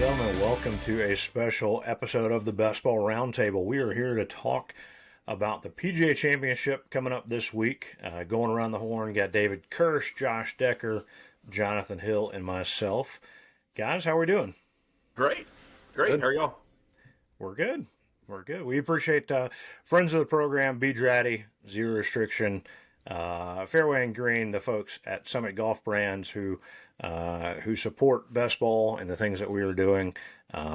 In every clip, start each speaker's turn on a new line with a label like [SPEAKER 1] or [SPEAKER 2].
[SPEAKER 1] gentlemen, welcome to a special episode of the BestBall Roundtable. We are here to talk about the PGA Championship coming up this week. Going around the horn, got David Kirsch, Josh Decker, Jonathan Hill, and myself. Guys, how are we doing?
[SPEAKER 2] Great.
[SPEAKER 3] Good.
[SPEAKER 2] How are y'all?
[SPEAKER 1] We're good. We appreciate friends of the program, B. Dratty, Zero Restriction, Fairway and Green, the folks at Summit Golf Brands who support Best Ball and the things that we are doing.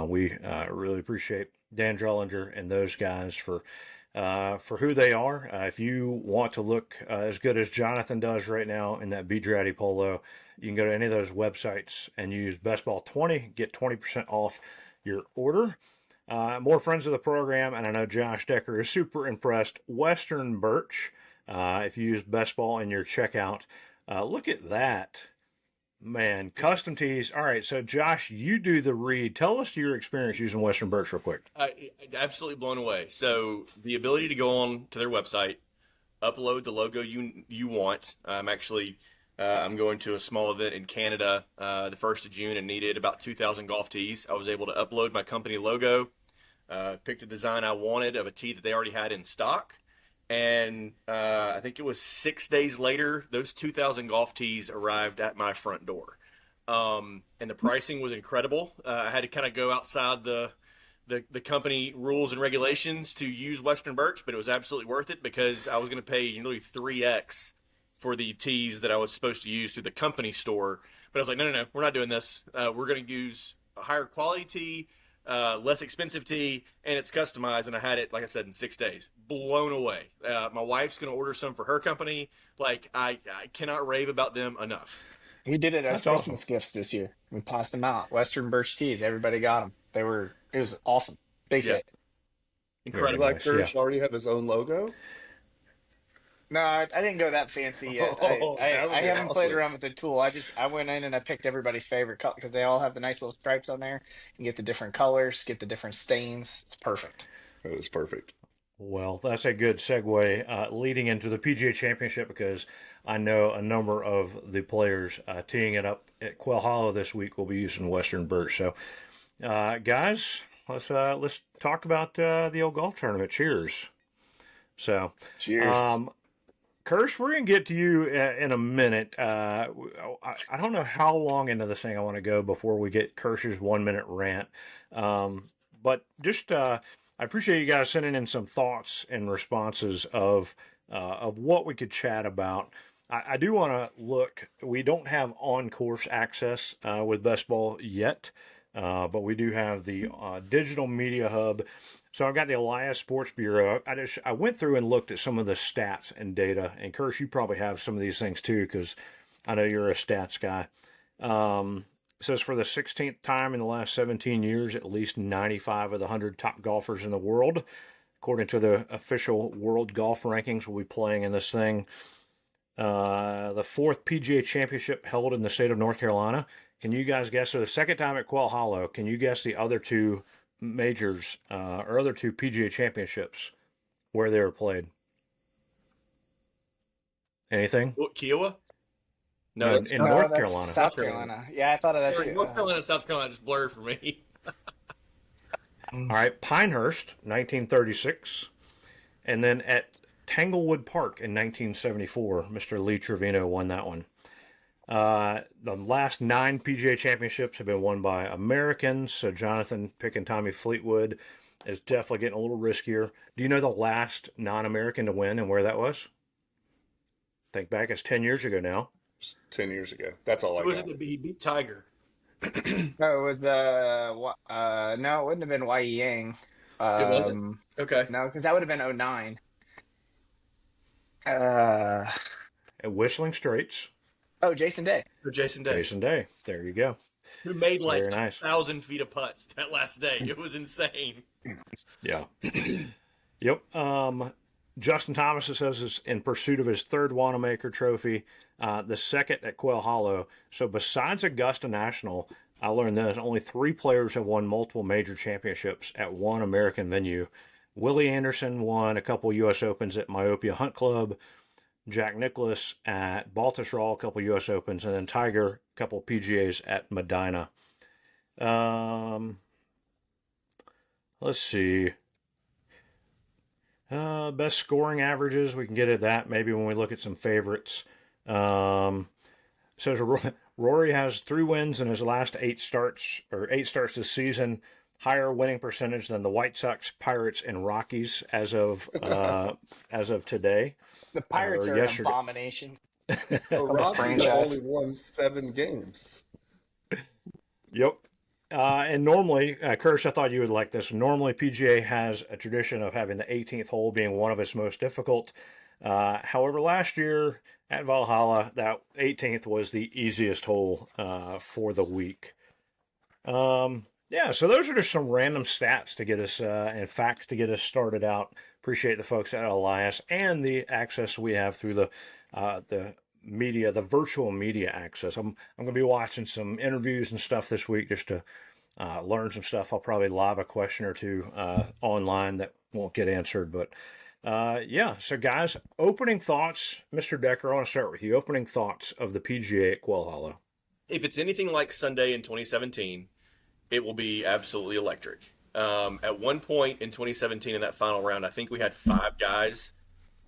[SPEAKER 1] We really appreciate Dan Drellinger and those guys for who they are. If you want to look as good as Jonathan does right now in that B. Dratty polo, you can go to any of those websites and use BestBall20, get 20% off your order. More friends of the program, and I know Josh Decker is super impressed. Western Birch, if you use Best Ball in your checkout, look at that. Man, custom tees. All right, so Josh, you do the read. Tell us your experience using Western Birch real quick.
[SPEAKER 2] Absolutely blown away. So the ability to go on to their website, upload the logo you want. I'm going to a small event in Canada the 1st of June and needed about 2,000 golf tees. I was able to upload my company logo, picked a design I wanted of a tee that they already had in stock. And I think it was 6 days later, those 2,000 golf tees arrived at my front door. And the pricing was incredible. I had to kind of go outside the company rules and regulations to use Western Birch, but it was absolutely worth it because I was going to pay nearly 3x for the tees that I was supposed to use through the company store. But I was like, no, we're not doing this. We're going to use a higher quality tee, less expensive tee, and it's customized. And I had it, like I said, in 6 days. Blown away. My wife's going to order some for her company. Like, I cannot rave about them enough.
[SPEAKER 3] We did it as
[SPEAKER 1] That's
[SPEAKER 3] Christmas
[SPEAKER 1] awesome.
[SPEAKER 3] gifts this year. We passed them out. Western birch tees. Everybody got them. It was awesome. Big
[SPEAKER 2] Yeah,
[SPEAKER 3] hit.
[SPEAKER 1] Very
[SPEAKER 2] incredible.
[SPEAKER 4] Like
[SPEAKER 1] nice. Yeah.
[SPEAKER 4] Kirsch already have his own logo?
[SPEAKER 3] No, I didn't go that fancy yet.
[SPEAKER 4] Oh, that would
[SPEAKER 3] I
[SPEAKER 4] be
[SPEAKER 3] haven't played
[SPEAKER 4] awesome.
[SPEAKER 3] around with the tool. I went in and I picked everybody's favorite color because they all have the nice little stripes on there. You get the different colors, get the different stains. It's perfect.
[SPEAKER 4] It was perfect.
[SPEAKER 1] Well, that's a good segue leading into the PGA Championship because I know a number of the players teeing it up at Quail Hollow this week will be using Western Birch. So, guys, let's talk about the old golf tournament. Cheers. So,
[SPEAKER 3] Cheers.
[SPEAKER 1] um, Kirsch, we're going to get to you in a minute. I don't know how long into this thing I want to go before we get Kirsch's 1 minute rant. But just, I appreciate you guys sending in some thoughts and responses of what we could chat about. I do want to look. We don't have on-course access with Best Ball yet, but we do have the digital media hub. So I've got the Elias Sports Bureau. I went through and looked at some of the stats and data. And Kirsch, you probably have some of these things too, because I know you're a stats guy. It says for the 16th time in the last 17 years, at least 95 of the 100 top golfers in the world, according to the official World Golf Rankings, will be playing in this thing. The fourth PGA Championship held in the state of North Carolina. Can you guys guess? So the second time at Quail Hollow, can you guess the other two majors or other two PGA Championships where they were played? Anything?
[SPEAKER 2] What, Kiowa?
[SPEAKER 1] No,
[SPEAKER 2] No,
[SPEAKER 1] in
[SPEAKER 3] No,
[SPEAKER 1] North
[SPEAKER 3] that's
[SPEAKER 1] Carolina.
[SPEAKER 3] South Carolina. Yeah, I thought of that
[SPEAKER 2] sorry,
[SPEAKER 3] too.
[SPEAKER 2] North Carolina, South Carolina just blurred for me.
[SPEAKER 1] All right, Pinehurst, 1936. And then at Tanglewood Park in 1974, Mr. Lee Trevino won that one. The last 9 PGA Championships have been won by Americans, so Jonathan picking Tommy Fleetwood is definitely getting a little riskier. Do you know the last non-American to win and where that was? Think back, it's 10 years ago now.
[SPEAKER 4] 10 years ago. That's all I
[SPEAKER 2] Who was
[SPEAKER 4] got.
[SPEAKER 2] it that beat Tiger?
[SPEAKER 3] No, it was no, it wouldn't have been Wai Yang.
[SPEAKER 2] It wasn't? Okay.
[SPEAKER 3] No, because that would have been '09. Uh
[SPEAKER 1] At Whistling Straits,
[SPEAKER 3] oh, Jason Day.
[SPEAKER 2] For Jason Day,
[SPEAKER 1] Jason Day. There you go.
[SPEAKER 2] who made like
[SPEAKER 1] Very nice.
[SPEAKER 2] 1,000 feet of putts that last day. It was insane.
[SPEAKER 1] Yeah. Yep. Justin Thomas, it says, is in pursuit of his third Wanamaker trophy, the second at Quail Hollow. So besides Augusta National, I learned that only 3 players have won multiple major championships at one American venue. Willie Anderson won a couple U.S. Opens at Myopia Hunt Club. Jack Nicklaus at Baltusrol, a couple U.S. Opens, and then Tiger, a couple PGAs at Medina. Let's see. Best scoring averages, we can get at that maybe when we look at some favorites. Says Rory has 3 wins in his last 8 starts, or 8 starts this season. Higher winning percentage than the White Sox, Pirates, and Rockies as of today
[SPEAKER 3] The Pirates
[SPEAKER 1] or
[SPEAKER 3] are an
[SPEAKER 1] yesterday.
[SPEAKER 3] abomination
[SPEAKER 4] So
[SPEAKER 3] of a
[SPEAKER 4] Rockies have
[SPEAKER 3] franchise.
[SPEAKER 4] only won 7 games.
[SPEAKER 1] Yep. And normally, Kirsch, I thought you would like this. Normally, PGA has a tradition of having the 18th hole being one of its most difficult. However, last year at Valhalla, that 18th was the easiest hole for the week. Yeah, so those are just some random stats to get us, and facts to get us started out. Appreciate the folks at Elias and the access we have through the media, the virtual media access. I'm going to be watching some interviews and stuff this week just to learn some stuff. I'll probably lob a question or two online that won't get answered, but yeah. So guys, opening thoughts, Mr. Decker. I want to start with you. Opening thoughts of the PGA at Quail Hollow.
[SPEAKER 2] If it's anything like Sunday in 2017, it will be absolutely electric. At one point in 2017, in that final round, I think we had 5 guys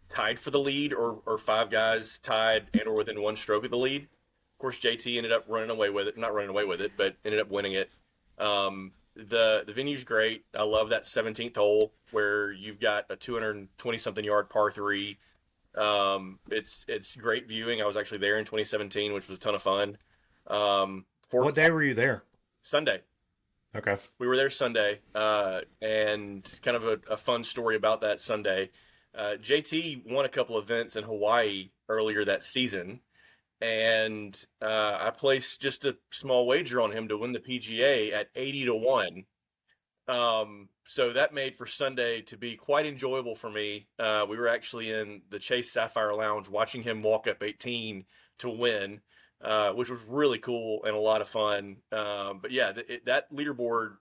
[SPEAKER 2] tied for the lead, or 5 guys tied and or within 1 stroke of the lead. Of course, JT ended up running away with it, not running away with it, but ended up winning it. The venue's great. I love that 17th hole where you've got a 220 something yard par 3. It's great viewing. I was actually there in 2017, which was a ton of fun.
[SPEAKER 1] What day were you there?
[SPEAKER 2] Sunday.
[SPEAKER 1] Okay.
[SPEAKER 2] We were there Sunday, and kind of a fun story about that Sunday. JT won a couple events in Hawaii earlier that season, and I placed just a small wager on him to win the PGA at 80-1. So that made for Sunday to be quite enjoyable for me. We were actually in the Chase Sapphire Lounge watching him walk up 18 to win, which was really cool and a lot of fun. But yeah, that leaderboard,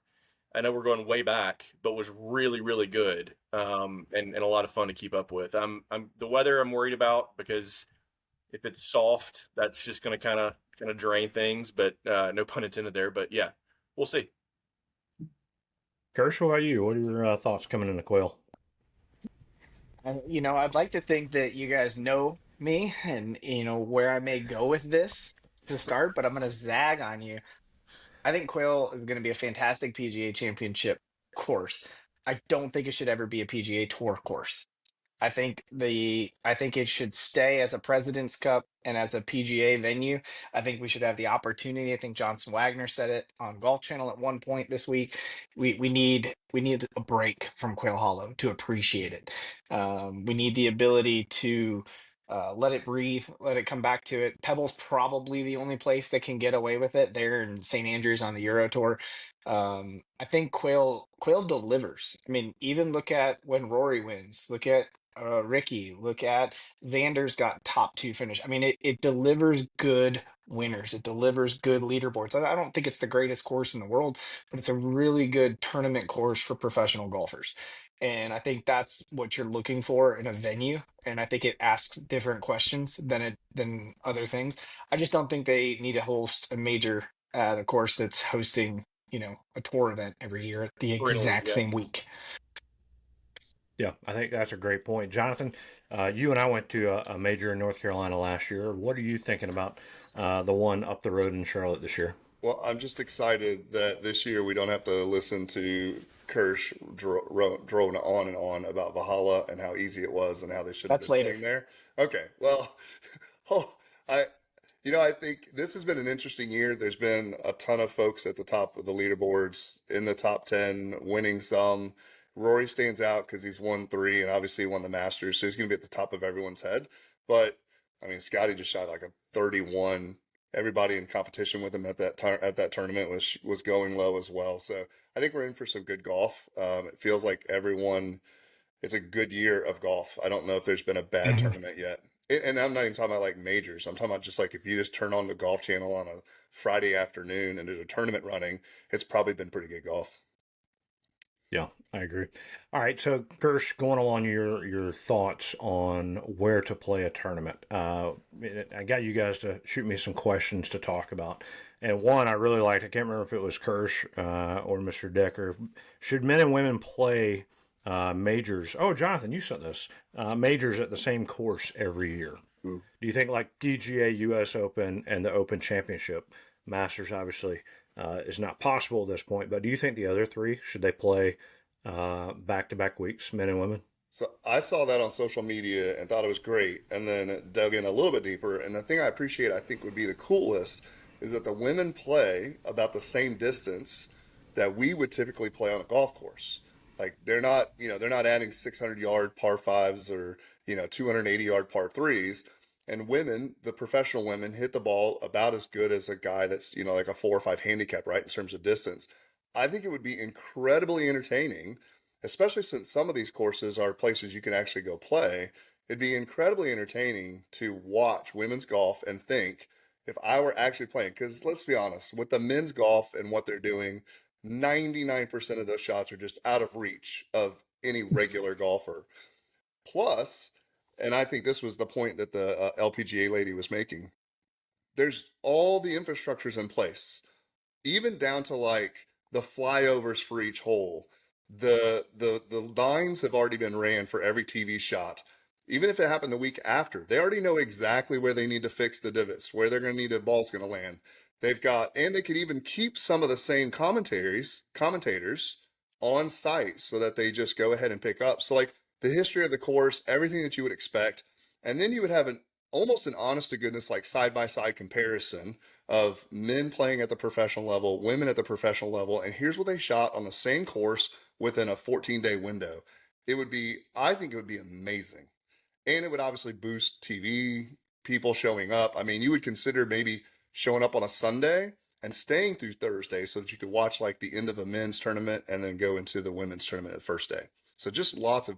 [SPEAKER 2] I know we're going way back, but was really, really good, and a lot of fun to keep up with. The weather I'm worried about, because if it's soft, that's just going to kind of drain things. But no pun intended there. But yeah, we'll see.
[SPEAKER 1] Kirsch, what about you? What are your thoughts coming into Quail?
[SPEAKER 3] I'd like to think that you guys know me and where I may go with this to start, but I'm going to zag on you. I think Quail is going to be a fantastic PGA Championship course. I don't think it should ever be a PGA Tour course. I think it should stay as a President's Cup and as a PGA venue. I think we should have the opportunity. I think Johnson Wagner said it on Golf Channel at one point this week. We need a break from Quail Hollow to appreciate it. We need the ability to let it breathe, let it come back to it. Pebble's probably the only place that can get away with it. There in St. Andrews on the Euro Tour. I think Quail delivers. I mean, even look at when Rory wins. Look at Ricky. Look at Xander's got top 2 finish. I mean, it delivers good winners. It delivers good leaderboards. I don't think it's the greatest course in the world, but it's a really good tournament course for professional golfers. And I think that's what you're looking for in a venue. And I think it asks different questions than other things. I just don't think they need to host a major at a course that's hosting, a tour event every year at the
[SPEAKER 2] For Italy,
[SPEAKER 3] exact
[SPEAKER 2] yeah.
[SPEAKER 3] same week.
[SPEAKER 1] Yeah, I think that's a great point. Jonathan, you and I went to a major in North Carolina last year. What are you thinking about the one up the road in Charlotte this year?
[SPEAKER 4] Well, I'm just excited that this year we don't have to listen to Kirsch drone on and on about Valhalla and how easy it was and how they should have
[SPEAKER 3] That's
[SPEAKER 4] been
[SPEAKER 3] later.
[SPEAKER 4] playing there. Okay, well, oh, I, I think this has been an interesting year. There's been a ton of folks at the top of the leaderboards in the top 10, winning some. Rory stands out because he's won 3 and obviously won the Masters, so he's going to be at the top of everyone's head. But I mean, Scotty just shot like a 31. Everybody in competition with him at that tournament was going low as well. So I think we're in for some good golf. It feels like everyone. It's a good year of golf. I don't know if there's been a bad
[SPEAKER 1] Mhm.
[SPEAKER 4] tournament yet. And I'm not even talking about like majors. I'm talking about just like if you just turn on the Golf Channel on a Friday afternoon and there's a tournament running, it's probably been pretty good golf.
[SPEAKER 1] Yeah, I agree. All right, so Kirsch, going along your thoughts on where to play a tournament. I got you guys to shoot me some questions to talk about, and one I really liked. I can't remember if it was Kirsch or Mr. Decker. Should men and women play majors? Oh, Jonathan, you sent this majors at the same course every year.
[SPEAKER 4] Ooh.
[SPEAKER 1] Do you think like PGA, U.S. Open, and the Open Championship, Masters obviously is not possible at this point, but do you think the other three should they play back to back weeks, men and women?
[SPEAKER 4] So I saw that on social media and thought it was great, and then dug in a little bit deeper. And the thing I appreciate, I think would be the coolest, is that the women play about the same distance that we would typically play on a golf course. Like they're not adding 600-yard par fives or 280-yard par threes. And women, the professional women, hit the ball about as good as a guy that's like a 4 or 5 handicap, right, in terms of distance. I think it would be incredibly entertaining, especially since some of these courses are places you can actually go play. It'd be incredibly entertaining to watch women's golf and think if I were actually playing, because let's be honest, with the men's golf and what they're doing, 99% of those shots are just out of reach of any regular golfer. Plus, and I think this was the point that the LPGA lady was making, there's all the infrastructures in place, even down to like the flyovers for each hole. The lines have already been ran for every TV shot. Even if it happened the week after, they already know exactly where they need to fix the divots, where they're going to need the ball's going to land. They've got, and they could even keep some of the same commentators on site so that they just go ahead and pick up. So like the history of the course, everything that you would expect, and then you would have an almost an honest to goodness like side by side comparison of men playing at the professional level, women at the professional level, and here's what they shot on the same course within a 14-day window. I think it would be amazing. And it would obviously boost TV, people showing up. I mean, you would consider maybe showing up on a Sunday and staying through Thursday so that you could watch like the end of a men's tournament and then go into the women's tournament at first day. So just lots of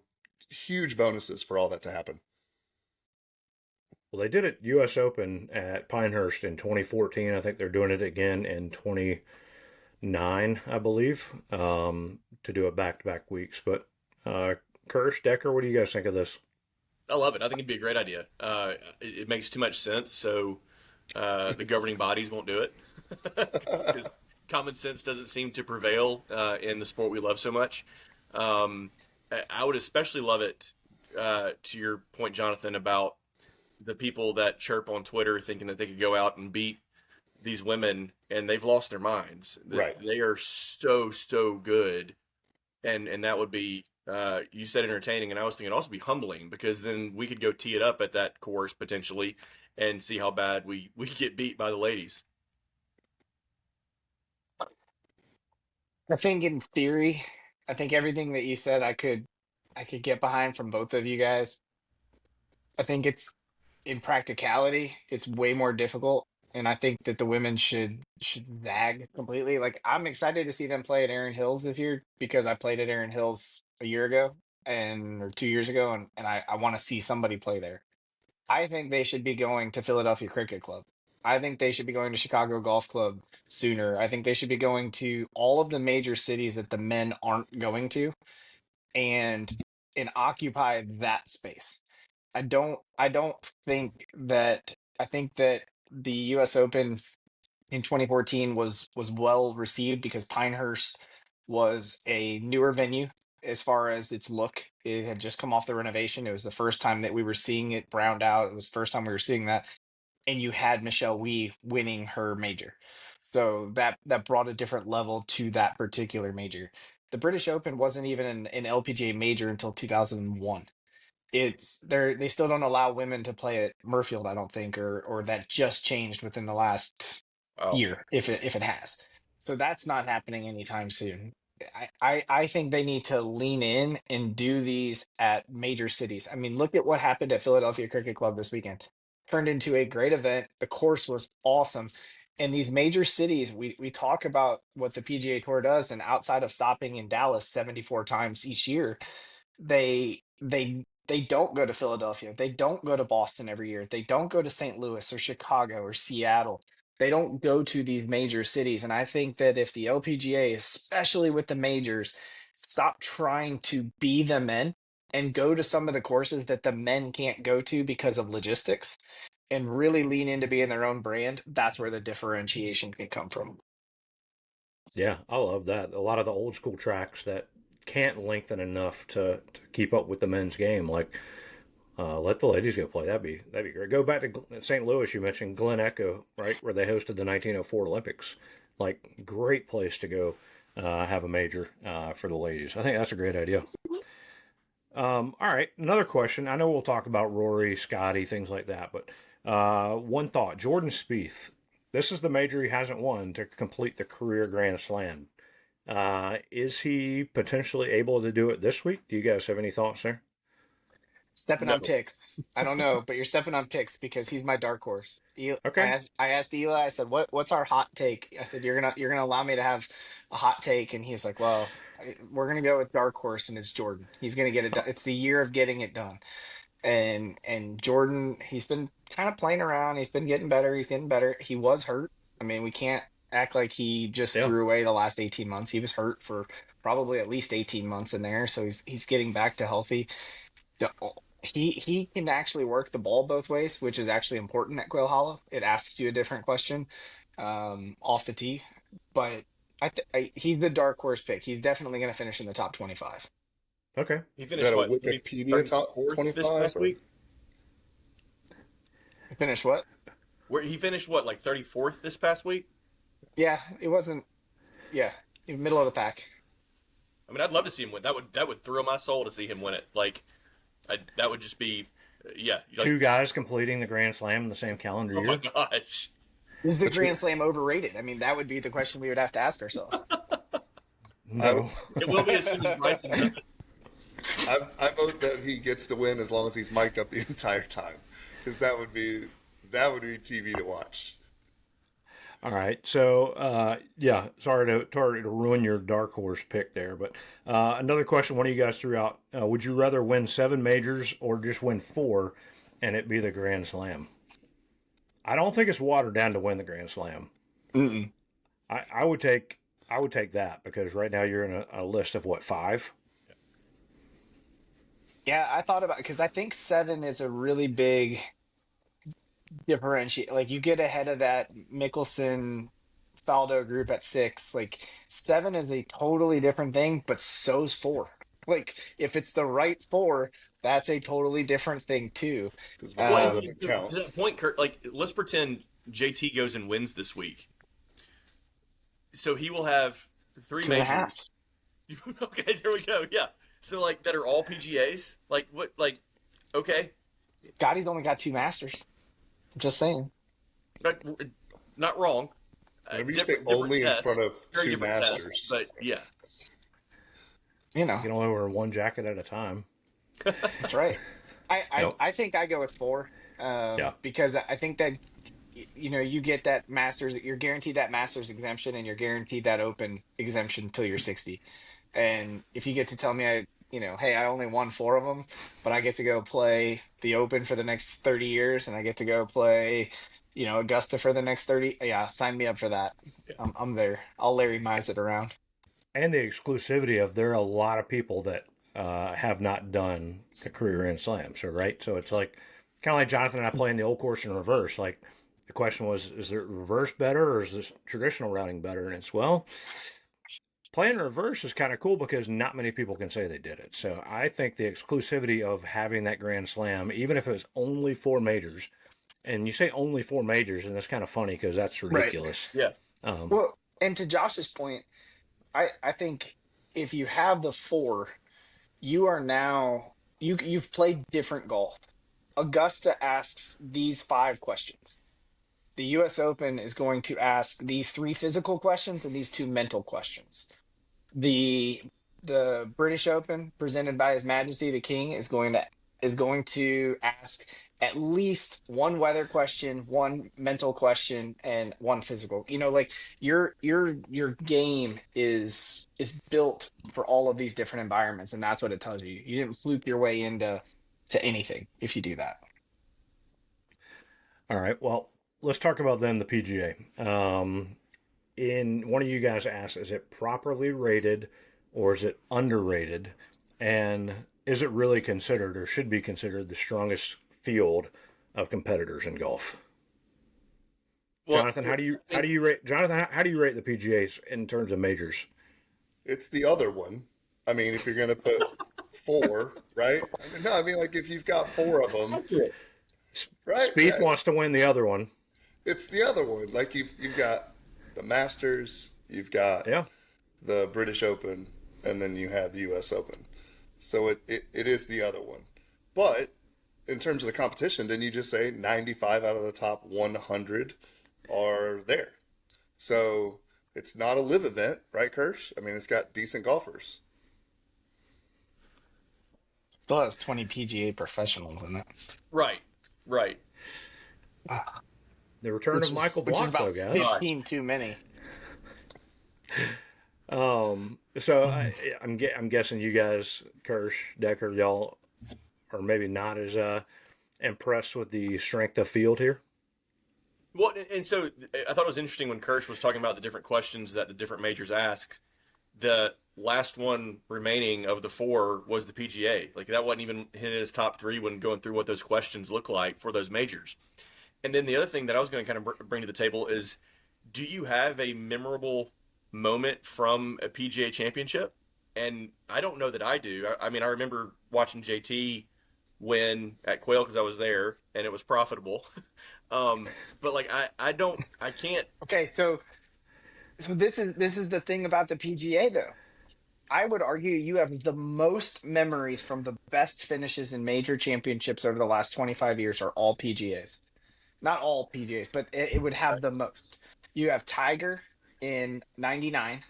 [SPEAKER 4] huge bonuses for all that to happen.
[SPEAKER 1] Well, they did it U.S. Open at Pinehurst in 2014. I think they're doing it again in 29, I believe, to do it back to back weeks. But Kirsch, Decker, what do you guys think of this?
[SPEAKER 2] I love it. I think it'd be a great idea. It makes too much sense, so the governing bodies won't do it because common sense doesn't seem to prevail in the sport we love so much. I would especially love it, to your point, Jonathan, about the people that chirp on Twitter thinking that they could go out and beat these women, and they've lost their minds.
[SPEAKER 4] Right.
[SPEAKER 2] They are so good, and that would be, you said entertaining, and I was thinking it'd also be humbling because then we could go tee it up at that course potentially and see how bad we get beat by the ladies.
[SPEAKER 3] I think in theory, I think everything that you said I could get behind from both of you guys. I think it's in practicality, it's way more difficult. And I think that the women should zag completely. Like I'm excited to see them play at Erin Hills this year because I played at Erin Hills a year ago and or 2 years ago and I want to see somebody play there. I think they should be going to Philadelphia Cricket Club. I think they should be going to Chicago Golf Club sooner. I think they should be going to all of the major cities that the men aren't going to and occupy that space. I don't think that I think that the US Open in 2014 was well received because Pinehurst was a newer venue as far as its look. It had just come off the renovation. It was the first time that we were seeing it browned out. It was the first time we were seeing that. And you had Michelle Wie winning her major. So that brought a different level to that particular major. The British Open wasn't even an LPGA major until 2001. They still don't allow women to play at Murfield, I don't think, or that just changed within the last
[SPEAKER 2] Oh,
[SPEAKER 3] year, if it has. So that's not happening anytime soon. I think they need to lean in and do these at major cities. I mean, look at what happened at Philadelphia Cricket Club this weekend. Turned into a great event. The course was awesome. And these major cities, we talk about what the PGA Tour does, and outside of stopping in Dallas 74 times each year, they don't go to Philadelphia. They don't go to Boston every year. They don't go to St. Louis or Chicago or Seattle. They don't go to these major cities. And I think that if the LPGA, especially with the majors, stop trying to be the men and go to some of the courses that the men can't go to because of logistics and really lean into being their own brand. That's where the differentiation can come from.
[SPEAKER 1] Yeah, I love that. A lot of the old school tracks that can't lengthen enough to keep up with the men's game, like let the ladies go play. That'd be great. Go back to St. Louis. You mentioned Glen Echo, right, where they hosted the 1904 Olympics. Like, great place to go have a major for the ladies. I think that's a great idea. All right, another question. I know we'll talk about Rory, Scotty, things like that, but one thought: Jordan Spieth. This is the major he hasn't won to complete the career Grand Slam. Is he potentially able to do it this week? Do you guys have any thoughts there?
[SPEAKER 3] Stepping
[SPEAKER 2] No.
[SPEAKER 3] on picks. I don't know, but you're stepping on picks because he's my dark horse.
[SPEAKER 1] Okay.
[SPEAKER 3] I asked Eli. I said, "What's our hot take?" I said, "You're gonna allow me to have a hot take," and he's like, "Well, we're gonna go with dark horse, and it's Jordan. He's gonna get it done. It's the year of getting it done." And Jordan, he's been kind of playing around. He's been getting better. He's getting better. He was hurt. I mean, we can't act like he just
[SPEAKER 1] Yeah.
[SPEAKER 3] threw away the last 18 months. He was hurt for probably at least 18 months in there, so he's getting back to healthy. The, he can actually work the ball both ways, which is actually important at Quail Hollow. It asks you a different question off the tee, but he's the dark horse pick. He's definitely going to finish in the top 25.
[SPEAKER 1] Okay.
[SPEAKER 2] He
[SPEAKER 4] Is
[SPEAKER 2] finished
[SPEAKER 4] that a
[SPEAKER 2] what?
[SPEAKER 4] Wikipedia top
[SPEAKER 2] 34th this
[SPEAKER 4] 25?
[SPEAKER 2] past week.
[SPEAKER 3] Finish what?
[SPEAKER 2] Where he finished what, like 34th this past week?
[SPEAKER 3] Yeah, it wasn't. Yeah, middle of the pack.
[SPEAKER 2] I mean, I'd love to see him win. That would thrill my soul to see him win it. Like, that would just be, yeah. Like,
[SPEAKER 1] Two guys completing the Grand Slam in the same calendar
[SPEAKER 2] oh my
[SPEAKER 1] year.
[SPEAKER 2] gosh.
[SPEAKER 3] Is the
[SPEAKER 4] That's
[SPEAKER 3] Grand Slam overrated? I mean, that would be the question we would have to ask ourselves.
[SPEAKER 1] No.
[SPEAKER 2] It will be as soon as Bryson does it.
[SPEAKER 4] I vote that he gets to win as long as he's mic'd up the entire time, because that would be TV to watch.
[SPEAKER 1] All right. So, yeah, sorry to ruin your dark horse pick there, but another question one of you guys threw out: would you rather win 7 majors or just win 4, and it be the Grand Slam? I don't think it's watered down to win the Grand Slam.
[SPEAKER 3] Mm-mm.
[SPEAKER 1] I would take that because right now you're in a list of what, 5?
[SPEAKER 3] Yeah, I thought about because I think 7 is a really big differentiate. Like you get ahead of that Mickelson Faldo group at 6. Like 7 is a totally different thing, but so's 4. Like if it's the right 4, that's a totally different thing too.
[SPEAKER 4] Because
[SPEAKER 2] Well,
[SPEAKER 4] Vajana
[SPEAKER 2] and
[SPEAKER 4] doesn't
[SPEAKER 2] to
[SPEAKER 4] count.
[SPEAKER 2] that point, Kurt, like, let's pretend JT goes and wins this week. So he will have 3
[SPEAKER 3] 2.5.
[SPEAKER 2] majors. Okay, there we go. Yeah. So, like, that are all PGAs? Like, what? Like, okay.
[SPEAKER 3] Scotty's only got 2 Masters. Just saying.
[SPEAKER 2] Like, not wrong.
[SPEAKER 4] Whenever you say
[SPEAKER 2] Different
[SPEAKER 4] only in
[SPEAKER 2] tests,
[SPEAKER 4] front of
[SPEAKER 2] very
[SPEAKER 4] 2
[SPEAKER 2] different tests,
[SPEAKER 4] Masters,
[SPEAKER 2] but yeah.
[SPEAKER 3] You know,
[SPEAKER 1] You can only wear one jacket at a time.
[SPEAKER 3] that's right. I think I go with 4
[SPEAKER 1] Yeah.
[SPEAKER 3] because I think that you get that Masters, you're guaranteed that Masters exemption and you're guaranteed that Open exemption until you're 60. And if you get to tell me hey, I only won 4 of them, but I get to go play the Open for the next 30 years and I get to go play Augusta for the next 30, yeah, sign me up for that. I'm there. I'll Larry Mize it around.
[SPEAKER 1] And the exclusivity of there are a lot of people that have not done the career Grand Slam. So, right? So it's like kind of like Jonathan and I playing the old course in reverse. Like the question was, is the reverse better or is this traditional routing better? And it's, well, playing reverse is kind of cool because not many people can say they did it. So I think the exclusivity of having that Grand Slam, even if it was only 4 majors, and you say only 4 majors, and that's kind of funny because that's
[SPEAKER 3] Right.
[SPEAKER 1] ridiculous.
[SPEAKER 2] Yeah.
[SPEAKER 3] Well, and to Josh's point, I think if you have the 4, you are now you've played different golf. Augusta asks these 5 questions. The US Open is going to ask these 3 physical questions and these 2 mental questions. The British Open, presented by His Majesty the King, is going to ask at least 1 weather question, 1 mental question, and 1 physical. Like your game is built for all of these different environments, and that's what it tells you. You didn't fluke your way into anything if you do that.
[SPEAKER 1] All right. Well, let's talk about then the PGA. In one of you guys asked, is it properly rated or is it underrated? And is it really considered or should be considered the strongest field of competitors in golf?
[SPEAKER 2] Well,
[SPEAKER 1] Jonathan,
[SPEAKER 2] so
[SPEAKER 1] how do you rate how do you rate the PGAs in terms of majors?
[SPEAKER 4] It's the other one. I mean, if you're going to put four, right? I mean, no, I mean, like if you've got four of them,
[SPEAKER 2] accurate.
[SPEAKER 4] right?
[SPEAKER 1] Spieth
[SPEAKER 4] Yeah,
[SPEAKER 1] wants to win the other one.
[SPEAKER 4] it's the other one. Like you've got the Masters, you've got
[SPEAKER 1] Yeah.
[SPEAKER 4] the British Open, and then you have the U.S. Open. So it is the other one. But in terms of the competition, didn't you just say 95 out of the top 100 are there? So it's not a live event, right, Kirsch? I mean, it's got decent golfers.
[SPEAKER 3] Still has 20 PGA professionals in it.
[SPEAKER 2] Right, right.
[SPEAKER 1] The return of Michael
[SPEAKER 3] Which is
[SPEAKER 1] Block, though,
[SPEAKER 3] about
[SPEAKER 1] guys.
[SPEAKER 3] 15 too many.
[SPEAKER 1] So I'm guessing you guys, Kirsch, Decker, y'all are maybe not as impressed with the strength of field here.
[SPEAKER 2] Well, and so I thought it was interesting when Kirsch was talking about the different questions that the different majors ask. The last one remaining of the four was the PGA. Like that wasn't even in his top three when going through what those questions look like for those majors. And then the other thing that I was going to kind of bring to the table is, do you have a memorable moment from a PGA championship? And I don't know that I do. I mean, I remember watching JT win at Quail because I was there and it was profitable. But like I can't.
[SPEAKER 3] Okay, so this is the thing about the PGA though. I would argue you have the most memories from the best finishes in major championships over the last 25 years are all PGAs. Not all PGAs, but it would have the most. You have Tiger in 99.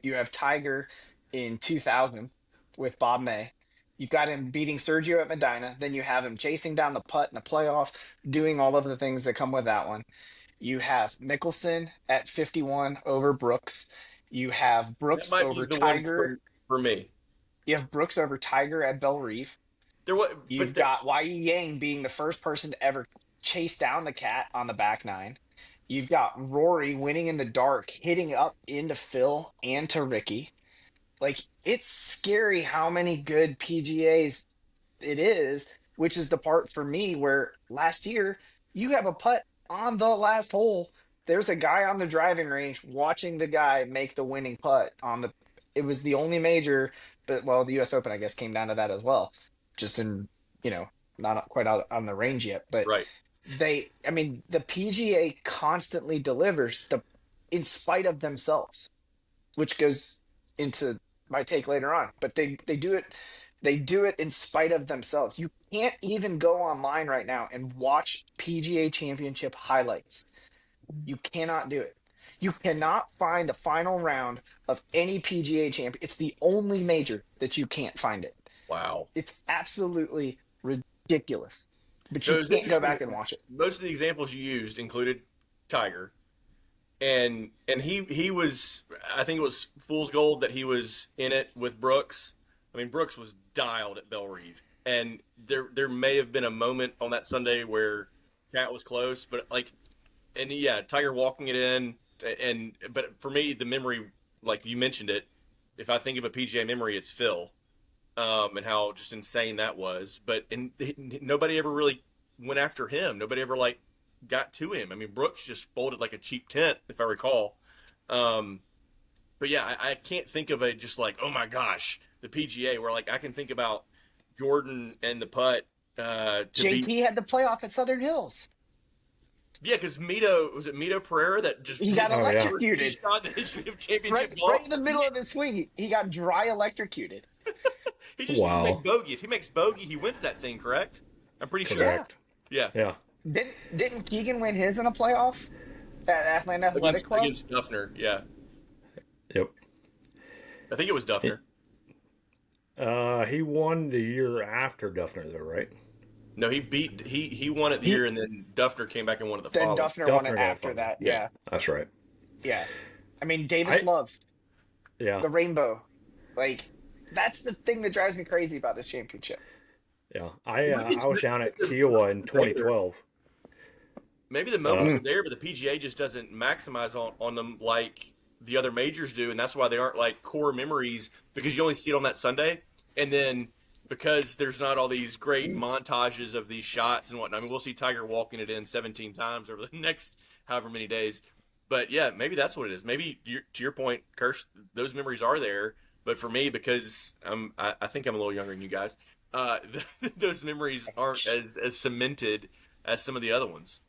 [SPEAKER 3] You have Tiger in 2000 with Bob May. You've got him beating Sergio at Medina. Then you have him chasing down the putt in the playoff, doing all of the things that come with that one. You have Mickelson at 51 over Brooks. You have
[SPEAKER 2] That
[SPEAKER 3] Brooks
[SPEAKER 2] might be
[SPEAKER 3] over
[SPEAKER 2] the one
[SPEAKER 3] Tiger.
[SPEAKER 2] for me.
[SPEAKER 3] You have Brooks over Tiger at Belle Reve.
[SPEAKER 2] There was,
[SPEAKER 3] You've got Wai Yang being the first person to ever chase down the cat on the back nine. You've got Rory winning in the dark, hitting up into Phil and to Ricky. Like, it's scary how many good PGAs it is, which is the part for me where last year you have a putt on the last hole. There's a guy on the driving range watching the guy make the winning putt on the. It was the only major, but well, the U.S. Open I guess came down to that as well, just in not quite out on the range yet, but
[SPEAKER 2] right.
[SPEAKER 3] I mean, the PGA constantly delivers in spite of themselves, which goes into my take later on. But they do it in spite of themselves. You can't even go online right now and watch PGA Championship highlights. You cannot do it. You cannot find a final round of any PGA champion. It's the only major that you can't find it.
[SPEAKER 2] Wow.
[SPEAKER 3] It's absolutely ridiculous. But
[SPEAKER 2] So
[SPEAKER 3] you
[SPEAKER 2] it's
[SPEAKER 3] can't go
[SPEAKER 2] interesting.
[SPEAKER 3] back and watch it.
[SPEAKER 2] Most of the examples you used included Tiger, and he was, I think it was fool's gold that he was in it with Brooks. I mean, Brooks was dialed at Belle Reve, and there may have been a moment on that Sunday where Cat was close, but like, and yeah, Tiger walking it in, but for me the memory, like you mentioned it, if I think of a PGA memory, it's Phil. And how just insane that was. But nobody ever really went after him. Nobody ever like got to him. I mean, Brooks just folded like a cheap tent, if I recall. But yeah, I can't think of a just like, oh my gosh, the PGA, where like I can think about Jordan and the putt.
[SPEAKER 3] JT had the playoff at Southern Hills.
[SPEAKER 2] Yeah, because Mito Pereira that just
[SPEAKER 3] He got electrocuted.
[SPEAKER 2] Shot the history of championship golf.
[SPEAKER 3] Right in the middle of his swing, he got dry electrocuted.
[SPEAKER 2] He just didn't make bogey. If he makes bogey, he wins that thing, correct? I'm pretty
[SPEAKER 1] Correct.
[SPEAKER 2] sure. Yeah.
[SPEAKER 3] Didn't Keegan win his in a playoff at Athletic Athletic Club?
[SPEAKER 2] Against Duffner, yeah.
[SPEAKER 1] Yep.
[SPEAKER 2] I think it was Duffner.
[SPEAKER 1] He won the year after Duffner, though, right?
[SPEAKER 2] No, he won it the year, and then Duffner came back and won it the
[SPEAKER 3] Then
[SPEAKER 2] following.
[SPEAKER 3] Duffner won it after that. Yeah.
[SPEAKER 1] That's right.
[SPEAKER 3] Yeah. I mean, Davis Love.
[SPEAKER 1] Yeah.
[SPEAKER 3] The rainbow. Like, that's the thing that drives me crazy about this championship.
[SPEAKER 1] Yeah. I was down at Kiowa in 2012.
[SPEAKER 2] Maybe the moments are there, but the PGA just doesn't maximize on them like the other majors do, and that's why they aren't like core memories because you only see it on that Sunday, and then because there's not all these great montages of these shots and whatnot. I mean, we'll see Tiger walking it in 17 times over the next however many days. But yeah, maybe that's what it is. Maybe to your point, Kirsch, those memories are there. But for me, because I think I'm a little younger than you guys, those memories aren't as cemented as some of the other ones.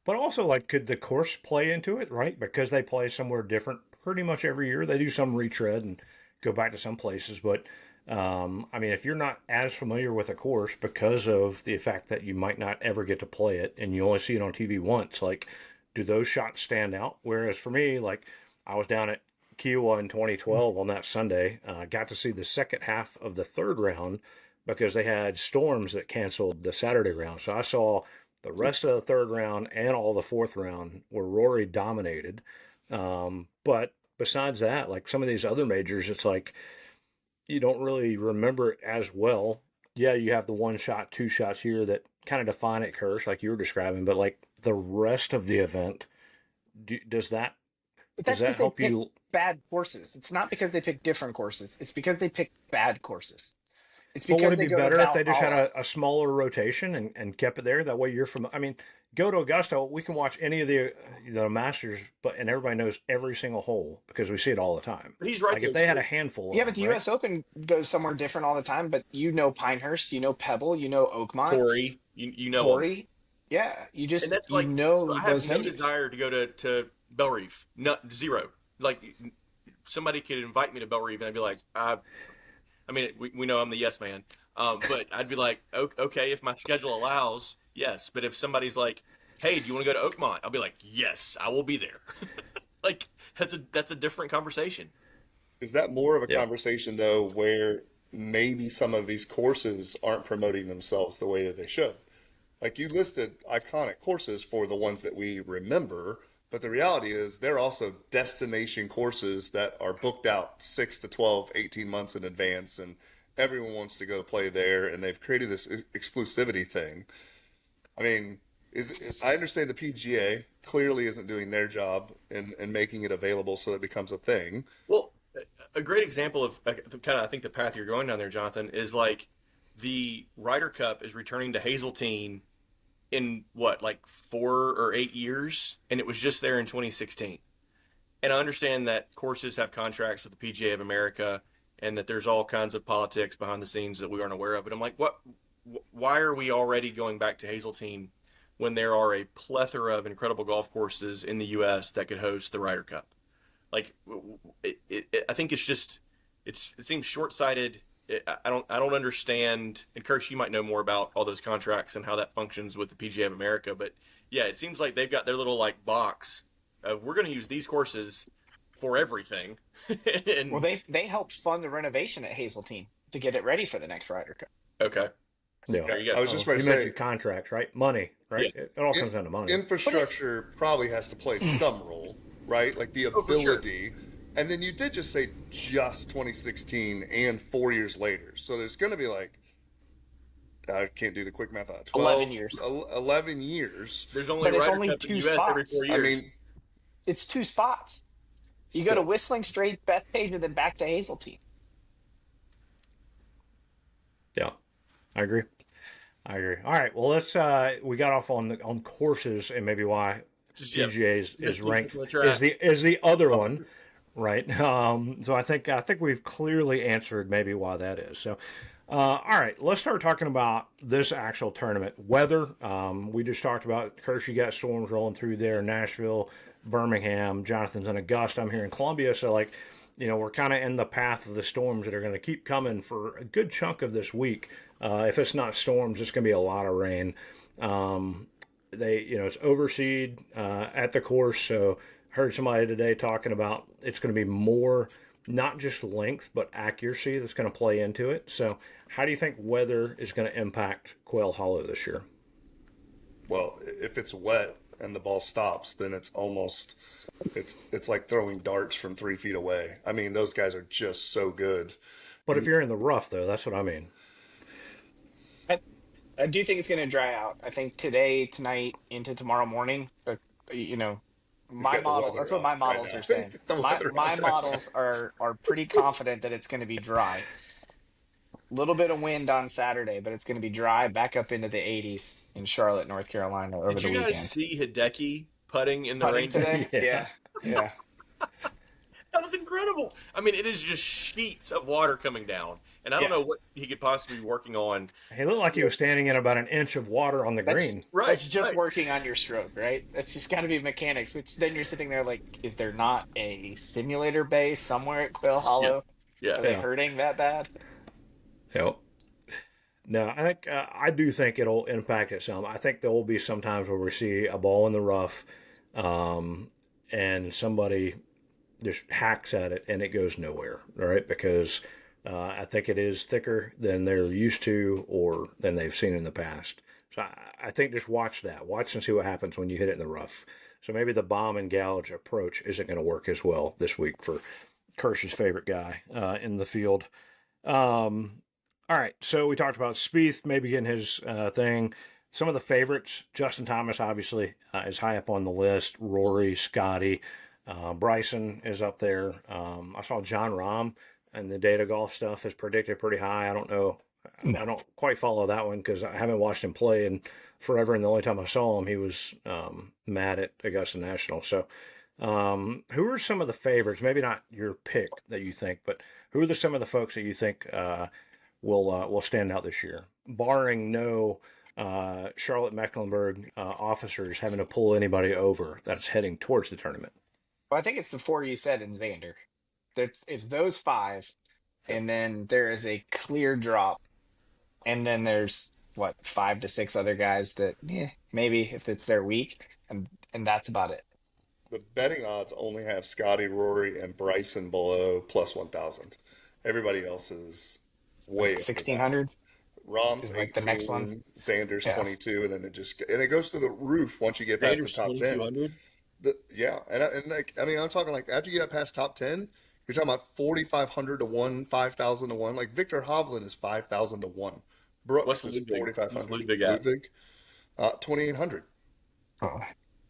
[SPEAKER 1] But also, like, could the course play into it, right? Because they play somewhere different pretty much every year. They do some retread and go back to some places. But, I mean, if you're not as familiar with a course because of the fact that you might not ever get to play it and you only see it on TV once, like, do those shots stand out? Whereas for me, like, I was down at Quail in 2012 on that Sunday. Got to see the second half of the third round because they had storms that canceled the Saturday round. So I saw the rest of the third round and all the fourth round where Rory dominated. But besides that, like some of these other majors, it's like you don't really remember it as well. Yeah, you have the one shot, two shots here that kind of define it, Kirsch, like you were describing. But like the rest of the event, does that
[SPEAKER 3] But
[SPEAKER 1] does
[SPEAKER 3] that's
[SPEAKER 1] that
[SPEAKER 3] because they
[SPEAKER 1] help
[SPEAKER 3] pick
[SPEAKER 1] you?
[SPEAKER 3] bad courses. It's not because they pick different courses. It's because they pick bad courses. It's
[SPEAKER 1] But would
[SPEAKER 3] because
[SPEAKER 1] it
[SPEAKER 3] they
[SPEAKER 1] be
[SPEAKER 3] go to
[SPEAKER 1] better if they just had
[SPEAKER 3] Valhalla.
[SPEAKER 1] a smaller rotation and kept it there? That way you're from, I mean, go to Augusta, we can watch any of the Masters, but and everybody knows every single hole because we see it all the time.
[SPEAKER 2] But he's right
[SPEAKER 1] Like if
[SPEAKER 2] though.
[SPEAKER 1] they had a handful of
[SPEAKER 3] Yeah, but
[SPEAKER 1] them,
[SPEAKER 3] the
[SPEAKER 1] right?
[SPEAKER 3] U.S. Open goes somewhere different all the time. But you know Pinehurst, you know Pebble, you know Oakmont,
[SPEAKER 2] Corey, you know him,
[SPEAKER 3] Torrey. Yeah,
[SPEAKER 2] and that's
[SPEAKER 3] you
[SPEAKER 2] like so
[SPEAKER 3] know
[SPEAKER 2] I have
[SPEAKER 3] those
[SPEAKER 2] no
[SPEAKER 3] venues.
[SPEAKER 2] desire to go to Bell Reef, no zero. Like somebody could invite me to Bell Reef, and I'd be like, I mean, we know I'm the yes man, but I'd be like, okay, if my schedule allows, yes. But if somebody's like, hey, do you want to go to Oakmont? I'll be like, yes, I will be there. Like that's a different conversation.
[SPEAKER 4] Is that more of a
[SPEAKER 1] Yeah.
[SPEAKER 4] conversation though, where maybe some of these courses aren't promoting themselves the way that they should? Like you listed iconic courses for the ones that we remember, but the reality is they're also destination courses that are booked out 6 to 12, 18 months in advance, and everyone wants to go play there, and they've created this exclusivity thing. I mean, I understand the PGA clearly isn't doing their job in making it available so it becomes a thing.
[SPEAKER 2] Well, a great example of kind of I think the path you're going down there, Jonathan, is like the Ryder Cup is returning to Hazeltine in what like 4 or 8 years, and it was just there in 2016. And I understand that courses have contracts with the PGA of America, and that there's all kinds of politics behind the scenes that we aren't aware of. But I'm like, what? Why are we already going back to Hazeltine when there are a plethora of incredible golf courses in the U.S. that could host the Ryder Cup? Like, I think it's just it seems short sighted. I don't understand. And Kirsch, you might know more about all those contracts and how that functions with the PGA of America. But yeah, it seems like they've got their little like box of we're going to use these courses for everything.
[SPEAKER 3] Well,
[SPEAKER 2] And
[SPEAKER 3] they helped fund the renovation at Hazeltine to get it ready for the next Ryder Cup.
[SPEAKER 2] okay,
[SPEAKER 1] Yeah.
[SPEAKER 2] there you
[SPEAKER 4] I
[SPEAKER 2] go.
[SPEAKER 4] was just
[SPEAKER 1] Oh,
[SPEAKER 4] about
[SPEAKER 1] you
[SPEAKER 4] to say,
[SPEAKER 1] mentioned contracts, right? Money,
[SPEAKER 2] Yeah.
[SPEAKER 1] right? It all
[SPEAKER 4] in,
[SPEAKER 1] comes down to money.
[SPEAKER 4] infrastructure probably has to play some role, right? Like the
[SPEAKER 2] Oh, for sure.
[SPEAKER 4] ability. And then you did just say just 2016 and 4 years later. So there's going to be like, I can't do the quick math on it,
[SPEAKER 3] 11
[SPEAKER 4] 12,
[SPEAKER 3] years.
[SPEAKER 4] 11 years.
[SPEAKER 2] There's only
[SPEAKER 3] But it's
[SPEAKER 2] Ryder
[SPEAKER 3] only
[SPEAKER 2] Cup in the
[SPEAKER 3] two
[SPEAKER 2] U.S. every
[SPEAKER 3] spots.
[SPEAKER 2] 4 years.
[SPEAKER 4] I mean,
[SPEAKER 3] It's two spots. You go to
[SPEAKER 4] still.
[SPEAKER 3] Whistling Straight, Bethpage, and then back to Hazeltine.
[SPEAKER 1] Yeah, I agree. I agree. All right. Well, let's. We got off on courses and maybe why
[SPEAKER 2] Just yeah,
[SPEAKER 1] PGA is
[SPEAKER 2] missed
[SPEAKER 1] ranked
[SPEAKER 2] the track.
[SPEAKER 1] is the other one, right? So I think we've clearly answered maybe why that is. So, all right, let's start talking about this actual tournament. Weather. We just talked about Kirsch. You got storms rolling through there, Nashville, Birmingham. Jonathan's in Augusta. I'm here in Columbia. So like, we're kind of in the path of the storms that are going to keep coming for a good chunk of this week. If it's not storms, it's going to be a lot of rain. It's overseed at the course. So heard somebody today talking about it's going to be more, not just length, but accuracy that's going to play into it. So how do you think weather is going to impact Quail Hollow this year?
[SPEAKER 4] Well, if it's wet and the ball stops, then it's like throwing darts from 3 feet away. I mean, those guys are just so good.
[SPEAKER 1] But if
[SPEAKER 4] And
[SPEAKER 1] you're in the rough, though, that's what I mean.
[SPEAKER 3] I, I do think it's going to dry out. I think today, tonight, into tomorrow morning, you know,
[SPEAKER 4] He's
[SPEAKER 3] My
[SPEAKER 4] got the
[SPEAKER 3] model.
[SPEAKER 4] weather
[SPEAKER 3] That's what
[SPEAKER 4] up
[SPEAKER 3] my
[SPEAKER 4] right
[SPEAKER 3] models
[SPEAKER 4] now.
[SPEAKER 3] are
[SPEAKER 4] He's
[SPEAKER 3] saying.
[SPEAKER 4] got the
[SPEAKER 3] My
[SPEAKER 4] weather
[SPEAKER 3] my
[SPEAKER 4] up right
[SPEAKER 3] models
[SPEAKER 4] now.
[SPEAKER 3] are pretty confident that it's going to be dry. Little bit of wind on Saturday, but it's going to be dry. Back up into the 80s in Charlotte, North Carolina over
[SPEAKER 2] Did
[SPEAKER 3] the
[SPEAKER 2] you guys
[SPEAKER 3] weekend.
[SPEAKER 2] see Hideki putting in the
[SPEAKER 3] Putting
[SPEAKER 2] rain today?
[SPEAKER 3] today?
[SPEAKER 1] Yeah.
[SPEAKER 3] Yeah, yeah.
[SPEAKER 2] That was incredible. I mean, it is just sheets of water coming down, and I don't
[SPEAKER 3] Yeah.
[SPEAKER 2] know what he could possibly be working on.
[SPEAKER 1] He looked like he was standing in about an inch of water on the
[SPEAKER 3] That's
[SPEAKER 1] green.
[SPEAKER 2] Right,
[SPEAKER 3] that's just
[SPEAKER 2] right.
[SPEAKER 3] working on your stroke, right? That's just got to be mechanics. Which then you're sitting there like, is there not a simulator bay somewhere at Quail
[SPEAKER 2] Yeah,
[SPEAKER 3] Hollow?
[SPEAKER 2] yeah.
[SPEAKER 3] Are they
[SPEAKER 1] Yeah.
[SPEAKER 3] hurting that bad?
[SPEAKER 1] Yep. No, I think I do think it'll impact it some. I think there will be some times where we see a ball in the rough, um, and somebody just hacks at it and it goes nowhere, right? Because I think it is thicker than they're used to or than they've seen in the past. So I think just watch that. Watch and see what happens when you hit it in the rough. So maybe the bomb and gouge approach isn't going to work as well this week for Kirsch's favorite guy in the field. All right, so we talked about Spieth maybe getting his thing. Some of the favorites, Justin Thomas obviously is high up on the list. Rory, Scotty, Bryson is up there. I saw John Rahm and the data golf stuff is predicted pretty high. I don't know.
[SPEAKER 3] No.
[SPEAKER 1] I don't quite follow that one because I haven't watched him play in forever. And the only time I saw him, he was mad at Augusta National. So, who are some of the favorites? Maybe not your pick that you think, but who are some of the folks that you think will stand out this year, barring no Charlotte Mecklenburg officers having to pull anybody over that's heading towards the tournament?
[SPEAKER 3] Well, I think it's the four you said in Xander. It's those five, and then there is a clear drop, and then there's what 5 to 6 other guys that maybe if it's their week, and that's about it.
[SPEAKER 4] The betting odds only have Scotty, Rory, and Bryson below plus 1,000. Everybody else is way
[SPEAKER 3] Like
[SPEAKER 4] over that.
[SPEAKER 3] 1,600
[SPEAKER 4] Rom's
[SPEAKER 3] is like the next one.
[SPEAKER 4] 18, Xander's
[SPEAKER 3] Yeah.
[SPEAKER 4] 22, and then it goes to the roof once you get past the
[SPEAKER 2] Sanders
[SPEAKER 4] top 10.
[SPEAKER 2] 2,200.
[SPEAKER 4] Yeah, and like I mean, I'm talking like after you get past top 10, you're talking about 4,500 to 1, 5,000 to 1. Like Victor Hovland is 5,000 to 1.
[SPEAKER 2] What's
[SPEAKER 4] Brooks
[SPEAKER 2] the
[SPEAKER 4] is
[SPEAKER 2] Ludwig? What's
[SPEAKER 4] 4,500.
[SPEAKER 2] Ludwig at?
[SPEAKER 4] Ludwig, 2,800.
[SPEAKER 3] Oh,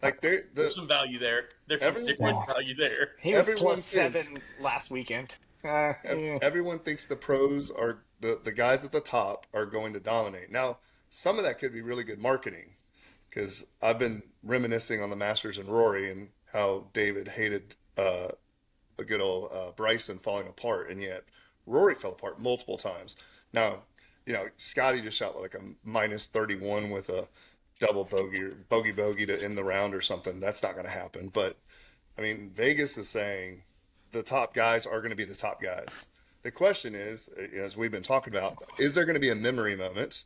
[SPEAKER 4] Like
[SPEAKER 2] There's some value there. There's some
[SPEAKER 4] Everyone-
[SPEAKER 2] serious
[SPEAKER 3] Yeah.
[SPEAKER 2] value there.
[SPEAKER 3] he was
[SPEAKER 4] Everyone
[SPEAKER 3] plus 7
[SPEAKER 4] thinks-
[SPEAKER 3] last weekend.
[SPEAKER 4] everyone thinks the pros are the guys at the top are going to dominate. Now, some of that could be really good marketing because I've been reminiscing on the Masters and Rory and how David hated a good old Bryson falling apart, and yet Rory fell apart multiple times. Now, Scotty just shot like a minus 31 with a double bogey or bogey to end the round or something. That's not going to happen. But I mean, Vegas is saying the top guys are going to be the top guys. The question is, as we've been talking about, is there going to be a memory moment?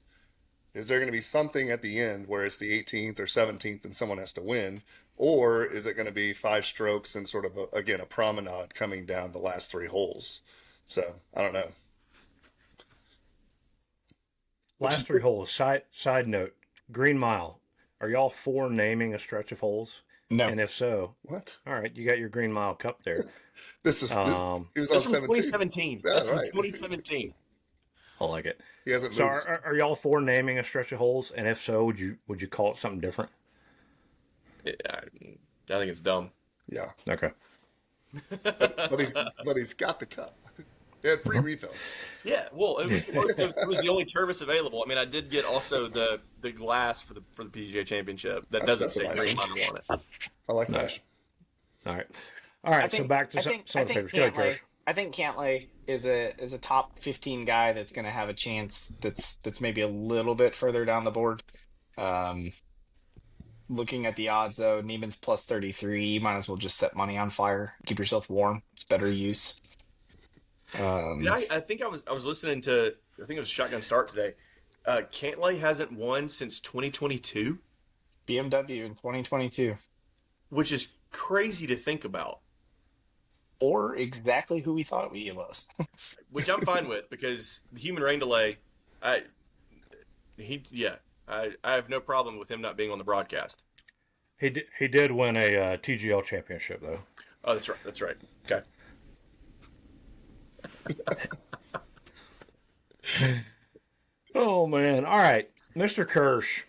[SPEAKER 4] Is there going to be something at the end where it's the 18th or 17th and someone has to win? Or is it going to be 5 strokes and sort of, a promenade coming down the last 3 holes? So, I don't know.
[SPEAKER 1] Last 3 holes. Side note: Green Mile. Are y'all for naming a stretch of holes?
[SPEAKER 3] No.
[SPEAKER 1] And if so,
[SPEAKER 4] What?
[SPEAKER 1] all right, you got your Green Mile Cup there.
[SPEAKER 4] This is, he was on
[SPEAKER 2] That's from
[SPEAKER 4] 17.
[SPEAKER 2] 2017.
[SPEAKER 4] Yeah,
[SPEAKER 2] That's from
[SPEAKER 4] right.
[SPEAKER 2] 2017.
[SPEAKER 1] I like it.
[SPEAKER 4] He hasn't
[SPEAKER 1] So,
[SPEAKER 4] moved.
[SPEAKER 1] are y'all for naming a stretch of holes? And if so, would you call it something different?
[SPEAKER 2] Yeah, I think it's dumb.
[SPEAKER 4] Yeah.
[SPEAKER 1] Okay.
[SPEAKER 4] But he's got the cup. He had free refills.
[SPEAKER 2] Yeah, well, it was the only service available. I mean, I did get also the glass for the PGA Championship that
[SPEAKER 4] That's
[SPEAKER 2] doesn't say
[SPEAKER 4] nice.
[SPEAKER 2] Green Mile on it.
[SPEAKER 4] I like
[SPEAKER 1] Nice.
[SPEAKER 4] that.
[SPEAKER 1] All right. All right. So back to
[SPEAKER 3] I
[SPEAKER 1] some
[SPEAKER 3] think
[SPEAKER 1] of the favorites. Go ahead,
[SPEAKER 3] Cantlay.
[SPEAKER 1] Kirsch.
[SPEAKER 3] I think Cantlay is a top 15 guy that's going to have a chance. That's maybe a little bit further down the board. Looking at the odds though, Neiman's plus 33. You might as well just set money on fire. Keep yourself warm. It's better use.
[SPEAKER 2] I think I was listening to, I think it was Shotgun Start today. Cantlay hasn't won since 2022,
[SPEAKER 3] BMW in 2022,
[SPEAKER 2] which is crazy to think about.
[SPEAKER 3] or exactly who we thought he was.
[SPEAKER 2] Which I'm fine with because the human rain delay, I have no problem with him not being on the broadcast.
[SPEAKER 1] He did win a TGL championship though.
[SPEAKER 2] Oh, that's right. That's right. Okay.
[SPEAKER 1] Oh man! All right, Mr. Kirsch.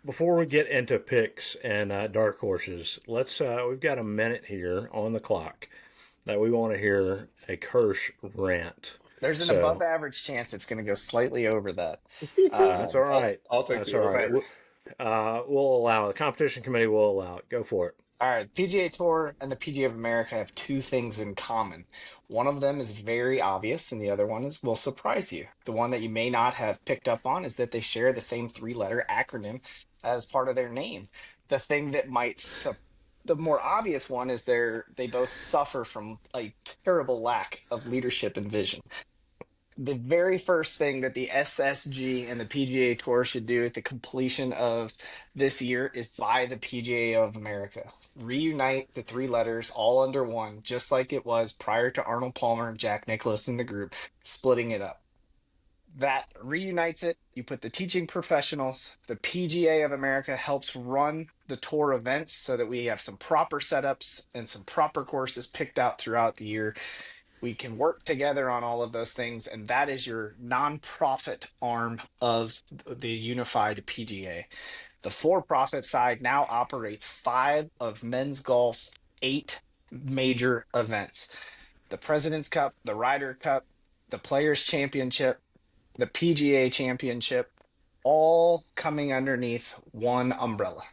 [SPEAKER 1] before we get into picks and dark horses, let's we've got a minute here on the clock that we want to hear a Kirsch rant.
[SPEAKER 3] There's an above
[SPEAKER 1] So
[SPEAKER 3] average chance it's going to go slightly over that.
[SPEAKER 1] that's all
[SPEAKER 4] I'll,
[SPEAKER 1] right.
[SPEAKER 4] I'll take
[SPEAKER 1] That's
[SPEAKER 4] the
[SPEAKER 1] all right.
[SPEAKER 3] But
[SPEAKER 4] over.
[SPEAKER 1] We'll allow it. The competition committee will allow it. Go for it.
[SPEAKER 3] all right, PGA Tour and the PGA of America have two things in common. One of them is very obvious, and the other one is will surprise you. The one that you may not have picked up on is that they share the same three-letter acronym as part of their name. The thing that the more obvious one is they both suffer from a terrible lack of leadership and vision. The very first thing that the SSG and the PGA Tour should do at the completion of this year is buy the PGA of America. Reunite the three letters all under one, just like it was prior to Arnold Palmer and Jack Nicklaus in the group, splitting it up. That reunites it. You put the teaching professionals. The PGA of America helps run the tour events so that we have some proper setups and some proper courses picked out throughout the year. We can work together on all of those things, and that is your nonprofit arm of the unified PGA. The for-profit side now operates 5 of men's golf's 8 major events: the President's Cup, the Ryder Cup, the Players Championship, the PGA Championship, all coming underneath one umbrella.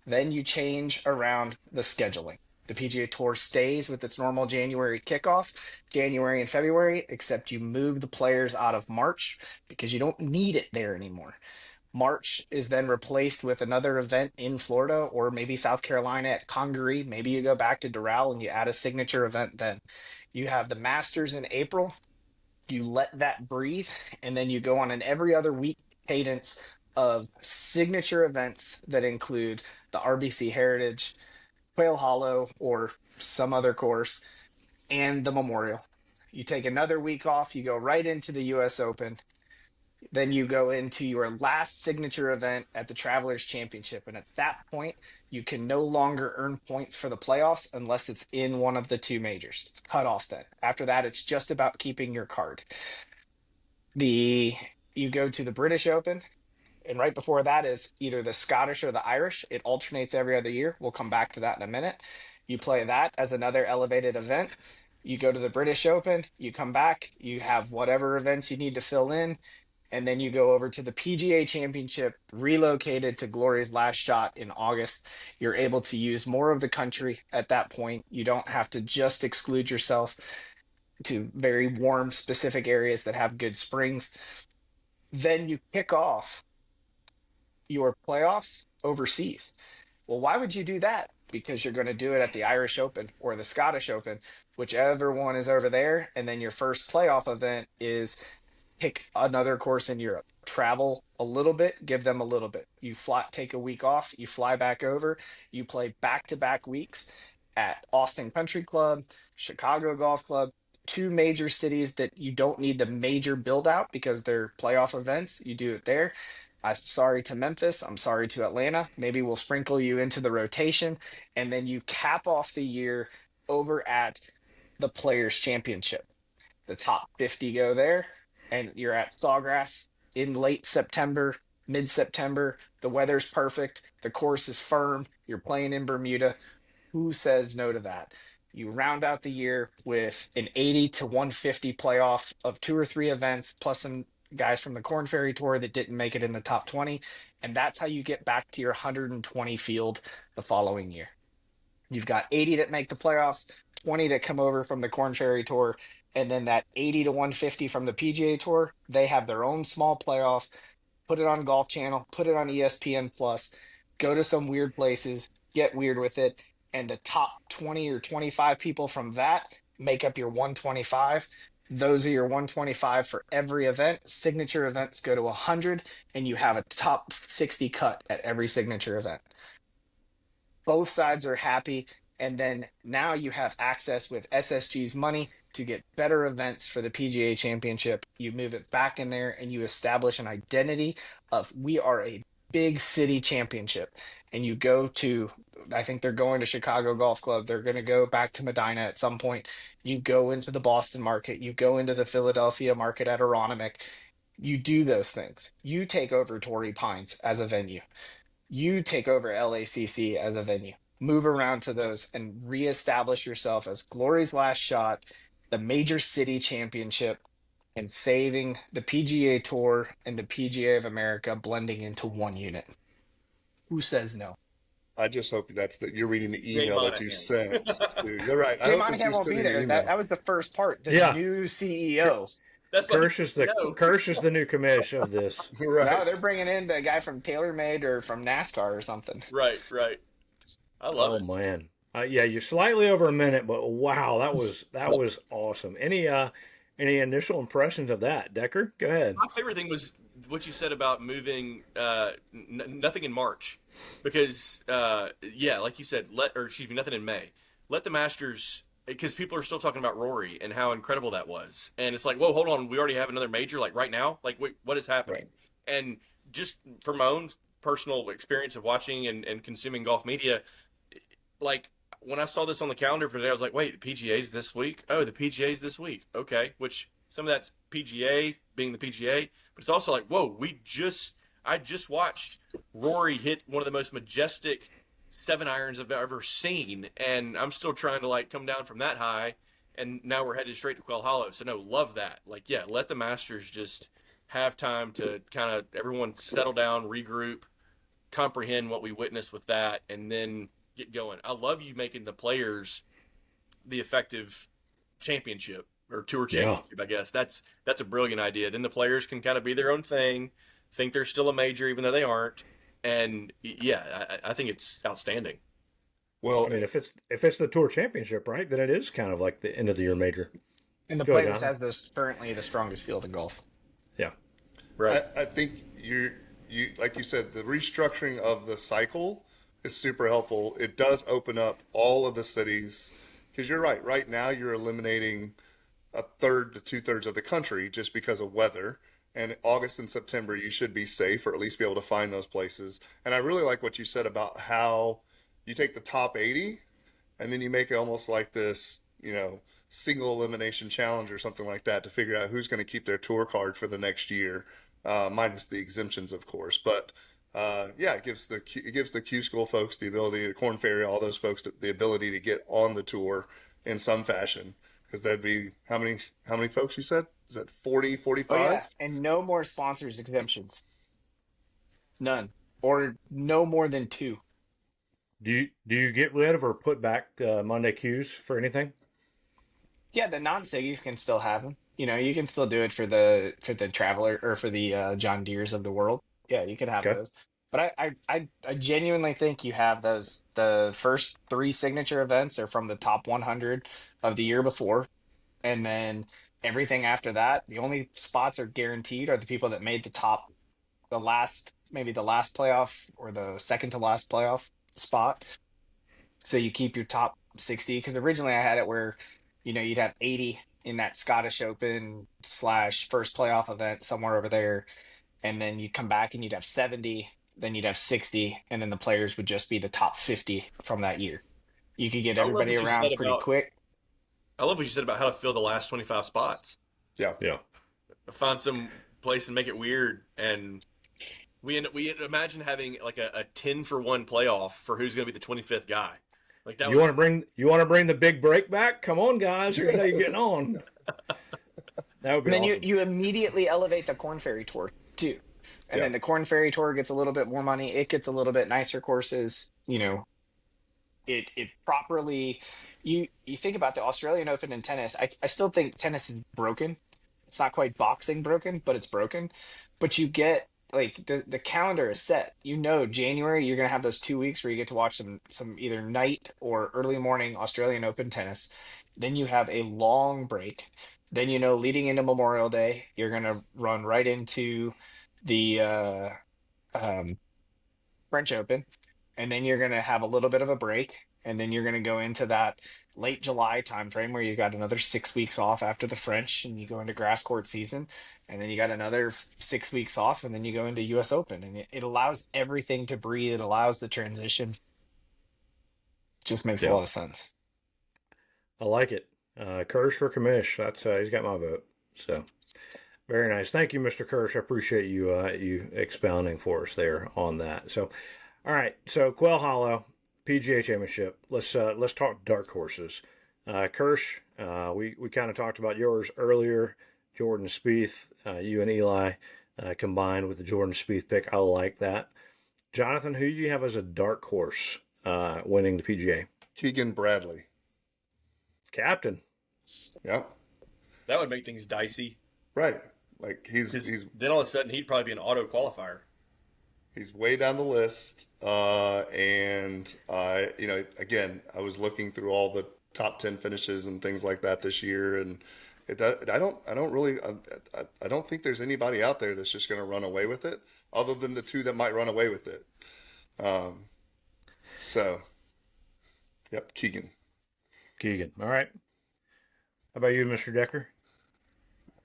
[SPEAKER 3] Then you change around the scheduling. The PGA Tour stays with its normal January kickoff, January and February, except you move the players out of March because you don't need it there anymore. March is then replaced with another event in Florida or maybe South Carolina at Congaree. Maybe you go back to Doral and you add a signature event then. You have the Masters in April. You let that breathe, and then you go on an every other week cadence of signature events that include the RBC Heritage, Quail Hollow, or some other course, and the Memorial. You take another week off, you go right into the US Open, then you go into your last signature event at the Travelers Championship. And at that point, you can no longer earn points for the playoffs unless it's in one of the two majors. It's cut off then. After that, it's just about keeping your card. You go to the British Open, and right before that is either the Scottish or the Irish. It alternates every other year. We'll come back to that in a minute. You play that as another elevated event. You go to the British Open, you come back, you have whatever events you need to fill in, and then you go over to the PGA Championship, relocated to Glory's last shot in August. You're able to use more of the country at that point. You don't have to just exclude yourself to very warm, specific areas that have good springs. Then you kick off your playoffs overseas. Well, why would you do that? Because you're going to do it at the Irish Open or the Scottish Open, whichever one is over there. And then your first playoff event is pick another course in Europe. Travel a little bit, give them a little bit. You fly, take a week off, you fly back over, you play back-to-back weeks at Austin Country Club, Chicago Golf Club, two major cities that you don't need the major build out because they're playoff events. You do it there. I'm sorry to Memphis. I'm sorry to Atlanta. Maybe we'll sprinkle you into the rotation. And then you cap off the year over at the Players Championship. The top 50 go there, and you're at Sawgrass in late September, mid-September. The weather's perfect. The course is firm. You're playing in Bermuda. Who says no to that? You round out the year with an 80 to 150 playoff of 2 or 3 events, plus some guys from the Corn Ferry Tour that didn't make it in the top 20. And that's how you get back to your 120 field the following year. You've got 80 that make the playoffs, 20 that come over from the Corn Ferry Tour, and then that 80 to 150 from the PGA Tour. They have their own small playoff. Put it on Golf Channel, put it on ESPN Plus, go to some weird places, get weird with it, and the top 20 or 25 people from that make up your 125. Those are your 125 for every event. Signature events go to 100, and you have a top 60 cut at every signature event. Both sides are happy, and then now you have access with SSG's money to get better events for the PGA Championship. You move it back in there, and you establish an identity of we are a big city championship. And you go to, I think they're going to Chicago Golf Club. They're going to go back to Medina at some point. You go into the Boston market. You go into the Philadelphia market at Aronimink. You do those things. You take over Torrey Pines as a venue. You take over LACC as a venue, move around to those, and reestablish yourself as Glory's last shot, the major city championship, and saving the PGA Tour and the PGA of America blending into one unit. Who says no?
[SPEAKER 4] I just hope you're reading the
[SPEAKER 2] Jay
[SPEAKER 4] email that you
[SPEAKER 2] Monahan.
[SPEAKER 4] sent. You're right. I
[SPEAKER 3] Jay
[SPEAKER 4] hope that
[SPEAKER 3] Monahan
[SPEAKER 4] you're
[SPEAKER 3] won't be
[SPEAKER 4] sending the
[SPEAKER 3] there. That
[SPEAKER 4] email.
[SPEAKER 3] that was the first part. The
[SPEAKER 1] Yeah.
[SPEAKER 3] new CEO.
[SPEAKER 2] That's what
[SPEAKER 1] Kirsch is the
[SPEAKER 2] no.
[SPEAKER 1] Kirsch is the new commish of this.
[SPEAKER 4] Right.
[SPEAKER 3] No, they're bringing in the guy from TaylorMade or from NASCAR or something.
[SPEAKER 2] Right. I love
[SPEAKER 1] Oh
[SPEAKER 2] it.
[SPEAKER 1] man, yeah, you're slightly over a minute, but wow, that was awesome. Any initial impressions of that, Decker? Go ahead.
[SPEAKER 2] My favorite thing was what you said about moving nothing in March, because like you said, nothing in May. Let the Masters, because people are still talking about Rory and how incredible that was, and it's like, whoa, hold on, we already have another major like right now. Like, wait, what is happening?
[SPEAKER 4] Right.
[SPEAKER 2] And just from my own personal experience of watching and consuming golf media, like when I saw this on the calendar for today, I was like, wait, the PGA's this week? Oh, the PGA's this week. Okay, which some of that's PGA being the PGA, but it's also like, whoa, I just watched Rory hit one of the most majestic 7-irons I've ever seen, and I'm still trying to like come down from that high, and now we're headed straight to Quail Hollow. So no, love that. Like, yeah, let the Masters just have time to kind of everyone settle down, regroup, comprehend what we witnessed with that, and then get going. I love you making the players the effective championship or tour championship. I guess that's a brilliant idea. Then the players can kind of be their own thing, think they're still a major even though they aren't. And yeah, I think it's outstanding.
[SPEAKER 4] Well,
[SPEAKER 1] I mean, if it's the tour championship, right, then it is kind of like the end of the year major.
[SPEAKER 3] And the
[SPEAKER 1] Go ahead,
[SPEAKER 3] Players
[SPEAKER 1] John.
[SPEAKER 3] has this currently the strongest field in golf.
[SPEAKER 1] Yeah.
[SPEAKER 2] Right.
[SPEAKER 4] I think you like you said, the restructuring of the cycle is super helpful. It does open up all of the cities because you're right. Right now, you're eliminating a third to 2/3 of the country just because of weather. And August and September, you should be safe or at least be able to find those places. And I really like what you said about how you take the top 80 and then you make it almost like this, single elimination challenge or something like that to figure out who's going to keep their tour card for the next year, minus the exemptions, of course. But it gives the Q School folks the ability, the Corn Ferry, all those folks, the ability to get on the tour in some fashion. Because that'd be how many folks you said? Is that 40, 45?
[SPEAKER 3] Oh yeah, and no more sponsors exemptions. None, or no more than 2.
[SPEAKER 1] Do you get rid of or put back Monday Qs for anything?
[SPEAKER 3] Yeah, the non-Siggies can still have them. You can still do it for the Traveler or for the John Deeres of the world. Yeah, you can have
[SPEAKER 1] Okay.
[SPEAKER 3] those. But I genuinely think you have those. The first 3 signature events are from the top 100 of the year before, and then everything after that, the only spots are guaranteed are the people that made maybe the last playoff or the second to last playoff spot. So you keep your top 60 because originally I had it where you'd have 80 in that Scottish Open / first playoff event somewhere over there, and then you'd come back and you'd have 70, then you'd have 60, and then the players would just be the top 50 from that year. You could get
[SPEAKER 2] I love
[SPEAKER 3] everybody
[SPEAKER 2] what you
[SPEAKER 3] around
[SPEAKER 2] said
[SPEAKER 3] pretty
[SPEAKER 2] about-
[SPEAKER 3] quick.
[SPEAKER 2] I love what you said about how to fill the last 25 spots.
[SPEAKER 4] Yeah.
[SPEAKER 1] Yeah.
[SPEAKER 2] Find some place and make it weird, and we imagine having like a 10-for-1 playoff for who's going to be the 25th guy. Like that.
[SPEAKER 1] You want to bring the big break back? Come on, guys. Here's how you're getting on. That would be
[SPEAKER 3] And then
[SPEAKER 1] awesome.
[SPEAKER 3] you immediately elevate the Corn Ferry Tour too. And then the Corn Ferry Tour gets a little bit more money. It gets a little bit nicer courses. It properly you think about the Australian Open in tennis. I still think tennis is broken. It's not quite boxing broken, but it's broken. But you get like the calendar is set. January you're gonna have those 2 weeks where you get to watch some either night or early morning Australian Open tennis. Then you have a long break. Then leading into Memorial Day, you're gonna run right into the French Open, and then you're gonna have a little bit of a break, and then you're gonna go into that late July timeframe where you got another 6 weeks off after the French, and you go into grass court season, and then you got another 6 weeks off, and then you go into U.S. Open, and it allows everything to breathe. It allows the transition. Just makes a lot of sense.
[SPEAKER 1] I like it. Kirsch for commish. That's he's got my vote. So very nice. Thank you, Mr. Kirsch. I appreciate you expounding for us there on that. So, All right, so Quail Hollow, PGA Championship. Let's talk dark horses. Kirsch, we kind of talked about yours earlier. Jordan Spieth, you and Eli combined with the Jordan Spieth pick. I like that. Jonathan, who do you have as a dark horse winning the PGA?
[SPEAKER 4] Keegan Bradley.
[SPEAKER 1] Captain.
[SPEAKER 4] Yeah.
[SPEAKER 2] That would make things dicey.
[SPEAKER 4] Right. Like
[SPEAKER 2] Then all of a sudden he'd probably be an auto qualifier.
[SPEAKER 4] he's way down the list. And again, I was looking through all the top 10 finishes and things like that this year, and I don't think there's anybody out there that's just going to run away with it, other than the two that might run away with it. Um, so, yep, Keegan.
[SPEAKER 1] Keegan. All right. How about you, Mr. Decker?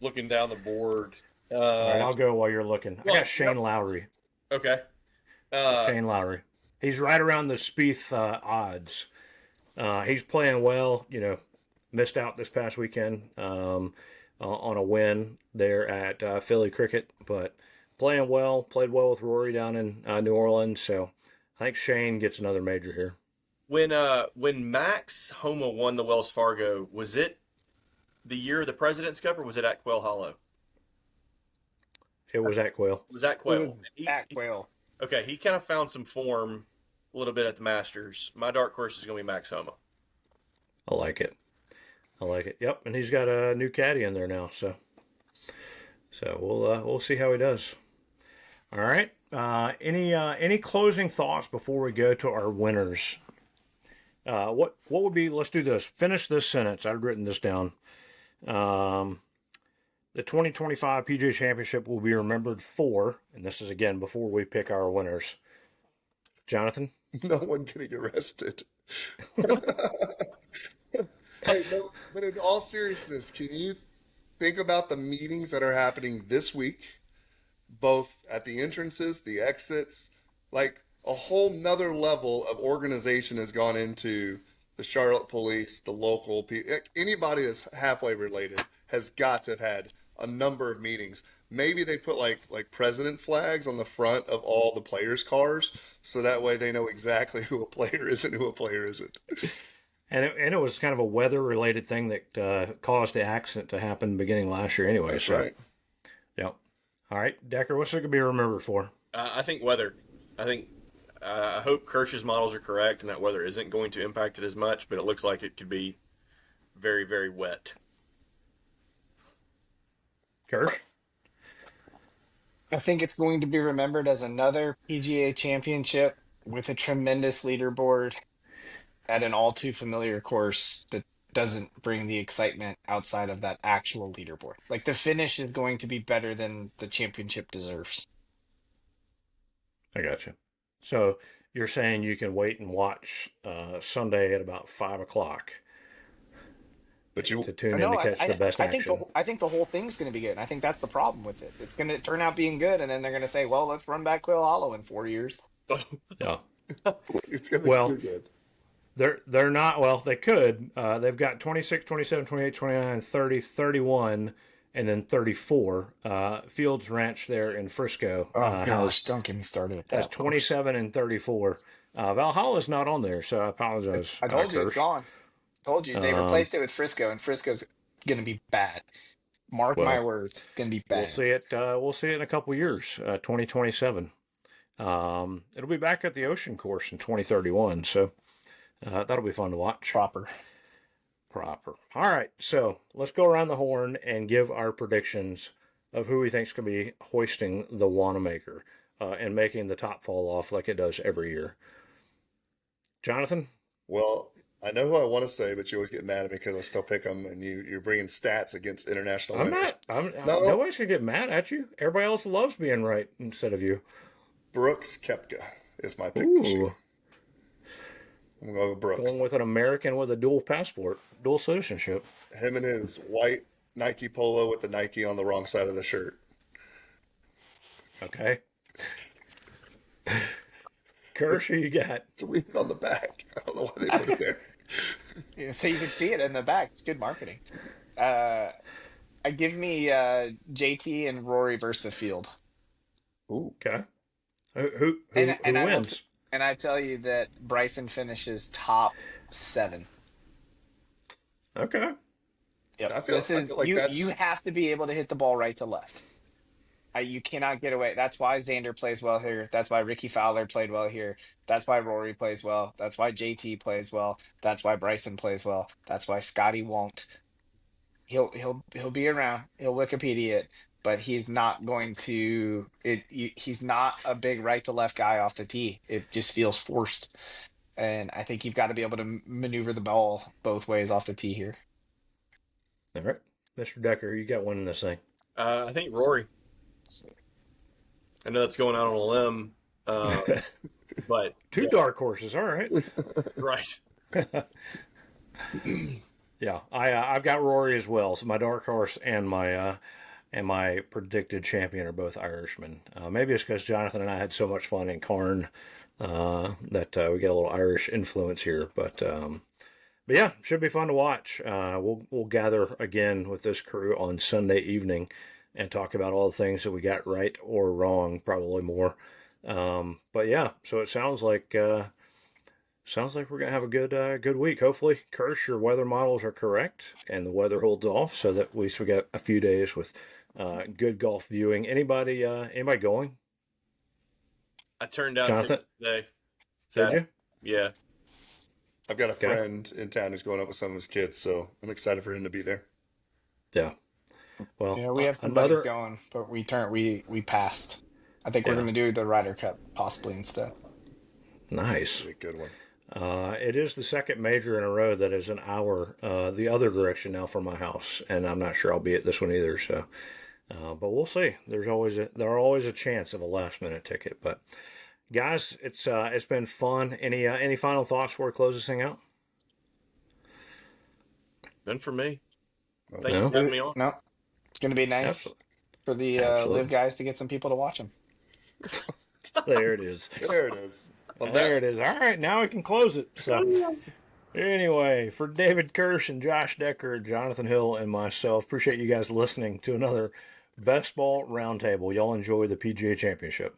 [SPEAKER 2] Looking down the board.
[SPEAKER 1] All right, I'll go while you're looking. I got Shane Lowry.
[SPEAKER 2] Okay.
[SPEAKER 1] Shane Lowry. He's right around the Spieth odds. He's playing well. Missed out this past weekend on a win there at Philly Cricket, but playing well. Played well with Rory down in New Orleans. So I think Shane gets another major here.
[SPEAKER 2] When Max Homa won the Wells Fargo, was it the year of the President's Cup, or was it at Quail Hollow?
[SPEAKER 1] It was at Quail.
[SPEAKER 2] It was at Quail.
[SPEAKER 3] It was at Quail.
[SPEAKER 2] Okay, he kind of found some form a little bit at the Masters. My dark horse is going to be Max Homa.
[SPEAKER 1] I like it. Yep, and he's got a new caddy in there now, so we'll see how he does. All right. Any closing thoughts before we go to our winners? What would be? Let's do this. Finish this sentence. I've written this down. The 2025 PGA Championship will be remembered for, and this is again before we pick our winners. Jonathan?
[SPEAKER 4] No one getting arrested. Hey, no, but in all seriousness, can you think about the meetings that are happening this week, both at the entrances, the exits, like a whole nother level of organization has gone into the Charlotte police, the local people, anybody that's halfway related has got to have had a number of meetings. Maybe they put like president flags on the front of all the players' cars, so that way they know exactly who a player is and who a player isn't.
[SPEAKER 1] And it was kind of a weather-related thing that caused the accident to happen beginning last year anyway.
[SPEAKER 4] That's
[SPEAKER 1] so,
[SPEAKER 4] right.
[SPEAKER 1] Yep. All right, Decker, what's it going to be remembered for?
[SPEAKER 2] I think weather. I hope Kirsch's models are correct and that weather isn't going to impact it as much, but it looks like it could be very, very wet.
[SPEAKER 1] Kirsch?
[SPEAKER 3] I think it's going to be remembered as another PGA championship with a tremendous leaderboard at an all too familiar course that doesn't bring the excitement outside of that actual leaderboard. Like the finish is going to be better than the championship deserves.
[SPEAKER 1] I got you. So you're saying you can wait and watch Sunday at about 5 o'clock
[SPEAKER 4] But you
[SPEAKER 1] to tune in to catch the best action.
[SPEAKER 3] I think the whole thing's going to be good. And I think that's the problem with it. It's going to turn out being good, and then they're going to say, "Well, let's run back Quail Hollow in 4 years."
[SPEAKER 1] Yeah.
[SPEAKER 4] it's going to be
[SPEAKER 1] Well,
[SPEAKER 4] too good.
[SPEAKER 1] They're not, well, they could. They've got 26, 27, 28, 29, 30, 31, and then 34. Fields Ranch there in Frisco.
[SPEAKER 3] Oh, gosh, don't get me started with
[SPEAKER 1] Has
[SPEAKER 3] that.
[SPEAKER 1] 27 and 34. Valhalla's not on there, so I apologize.
[SPEAKER 3] I told you it's
[SPEAKER 1] Kirsch.
[SPEAKER 3] gone. Told you. They replaced it with Frisco, and Frisco's going to be bad. Mark my words. It's going to be bad.
[SPEAKER 1] We'll see it in a couple years, 2027. It'll be back at the Ocean Course in 2031, so that'll be fun to watch.
[SPEAKER 3] Proper.
[SPEAKER 1] All right, so let's go around the horn and give our predictions of who we think is going to be hoisting the Wanamaker and making the top fall off like it does every year. Jonathan?
[SPEAKER 4] Well, I know who I want to say, but you always get mad at me because I still pick them, and you're bringing stats against international winners. No.
[SPEAKER 1] Nobody's going to get mad at you. Everybody else loves being right instead of you.
[SPEAKER 4] Brooks Koepka is my pick this year. I'm going to go with Brooks.
[SPEAKER 1] Going with an American with a dual passport, dual citizenship.
[SPEAKER 4] Him and his white Nike polo with the Nike on the wrong side of the shirt.
[SPEAKER 1] Okay. Kirsch, who you got?
[SPEAKER 4] It's written on the back. I don't know why they put it there.
[SPEAKER 3] Yeah, so you can see it in the back. It's good marketing. I give me JT and Rory versus the field.
[SPEAKER 4] Ooh.
[SPEAKER 1] Okay. Who
[SPEAKER 3] And I
[SPEAKER 1] wins?
[SPEAKER 3] And I tell you that Bryson finishes top 7.
[SPEAKER 1] Okay.
[SPEAKER 3] Yep.
[SPEAKER 4] I feel
[SPEAKER 3] This
[SPEAKER 4] I
[SPEAKER 3] is
[SPEAKER 4] feel like
[SPEAKER 3] you
[SPEAKER 4] that's
[SPEAKER 3] have to be able to hit the ball right to left. You cannot get away. That's why Xander plays well here. That's why Ricky Fowler played well here. That's why Rory plays well. That's why JT plays well. That's why Bryson plays well. That's why Scotty won't. He'll be around. He'll Wikipedia it, but he's not going to. He's not a big right to left guy off the tee. It just feels forced, and I think you've got to be able to maneuver the ball both ways off the tee here.
[SPEAKER 1] All right. Mr. Decker, you got one in this thing.
[SPEAKER 2] I think Rory. I know that's going out on a limb, but
[SPEAKER 1] Two
[SPEAKER 2] yeah,
[SPEAKER 1] dark horses. All right.
[SPEAKER 2] right.
[SPEAKER 1] Yeah, I've got Rory as well. So my dark horse and my predicted champion are both Irishmen. Maybe it's because Jonathan and I had so much fun in Cairn that we get a little Irish influence here. But yeah, should be fun to watch. We'll gather again with this crew on Sunday evening and talk about all the things that we got right or wrong, probably more. But yeah, so it sounds like we're gonna have a good week. Hopefully, Kirsch, your weather models are correct and the weather holds off, so that we still get a few days with good golf viewing. Anybody going?
[SPEAKER 2] I turned down
[SPEAKER 1] Jonathan,
[SPEAKER 2] tickets today.
[SPEAKER 1] did you?
[SPEAKER 2] Yeah.
[SPEAKER 4] I've got a
[SPEAKER 1] Okay.
[SPEAKER 4] friend in town who's going up with some of his kids, so I'm excited for him to be there.
[SPEAKER 1] Yeah. Well,
[SPEAKER 3] Yeah, we have somebody
[SPEAKER 1] another.
[SPEAKER 3] going, but we passed. I think we're
[SPEAKER 1] Yeah.
[SPEAKER 3] going to do the Ryder Cup possibly instead.
[SPEAKER 1] Nice.
[SPEAKER 4] Be a good one.
[SPEAKER 1] It is the second major in a row that is an hour the other direction now from my house, and I'm not sure I'll be at this one either. So, but we'll see. There's always a chance of a last minute ticket. But guys, it's been fun. Any final thoughts before we close this thing out?
[SPEAKER 2] None for me. Thank you
[SPEAKER 1] No,
[SPEAKER 2] for having me on.
[SPEAKER 3] No, it's going to be nice
[SPEAKER 1] absolutely,
[SPEAKER 3] for the
[SPEAKER 1] absolutely.
[SPEAKER 3] live guys to get some people to watch them.
[SPEAKER 1] There it is.
[SPEAKER 4] There it is. Well,
[SPEAKER 1] There it is. All right, now we can close it. So, anyway, for David Kirsch and Josh Decker, Jonathan Hill, and myself, appreciate you guys listening to another Best Ball Roundtable. Y'all enjoy the PGA Championship.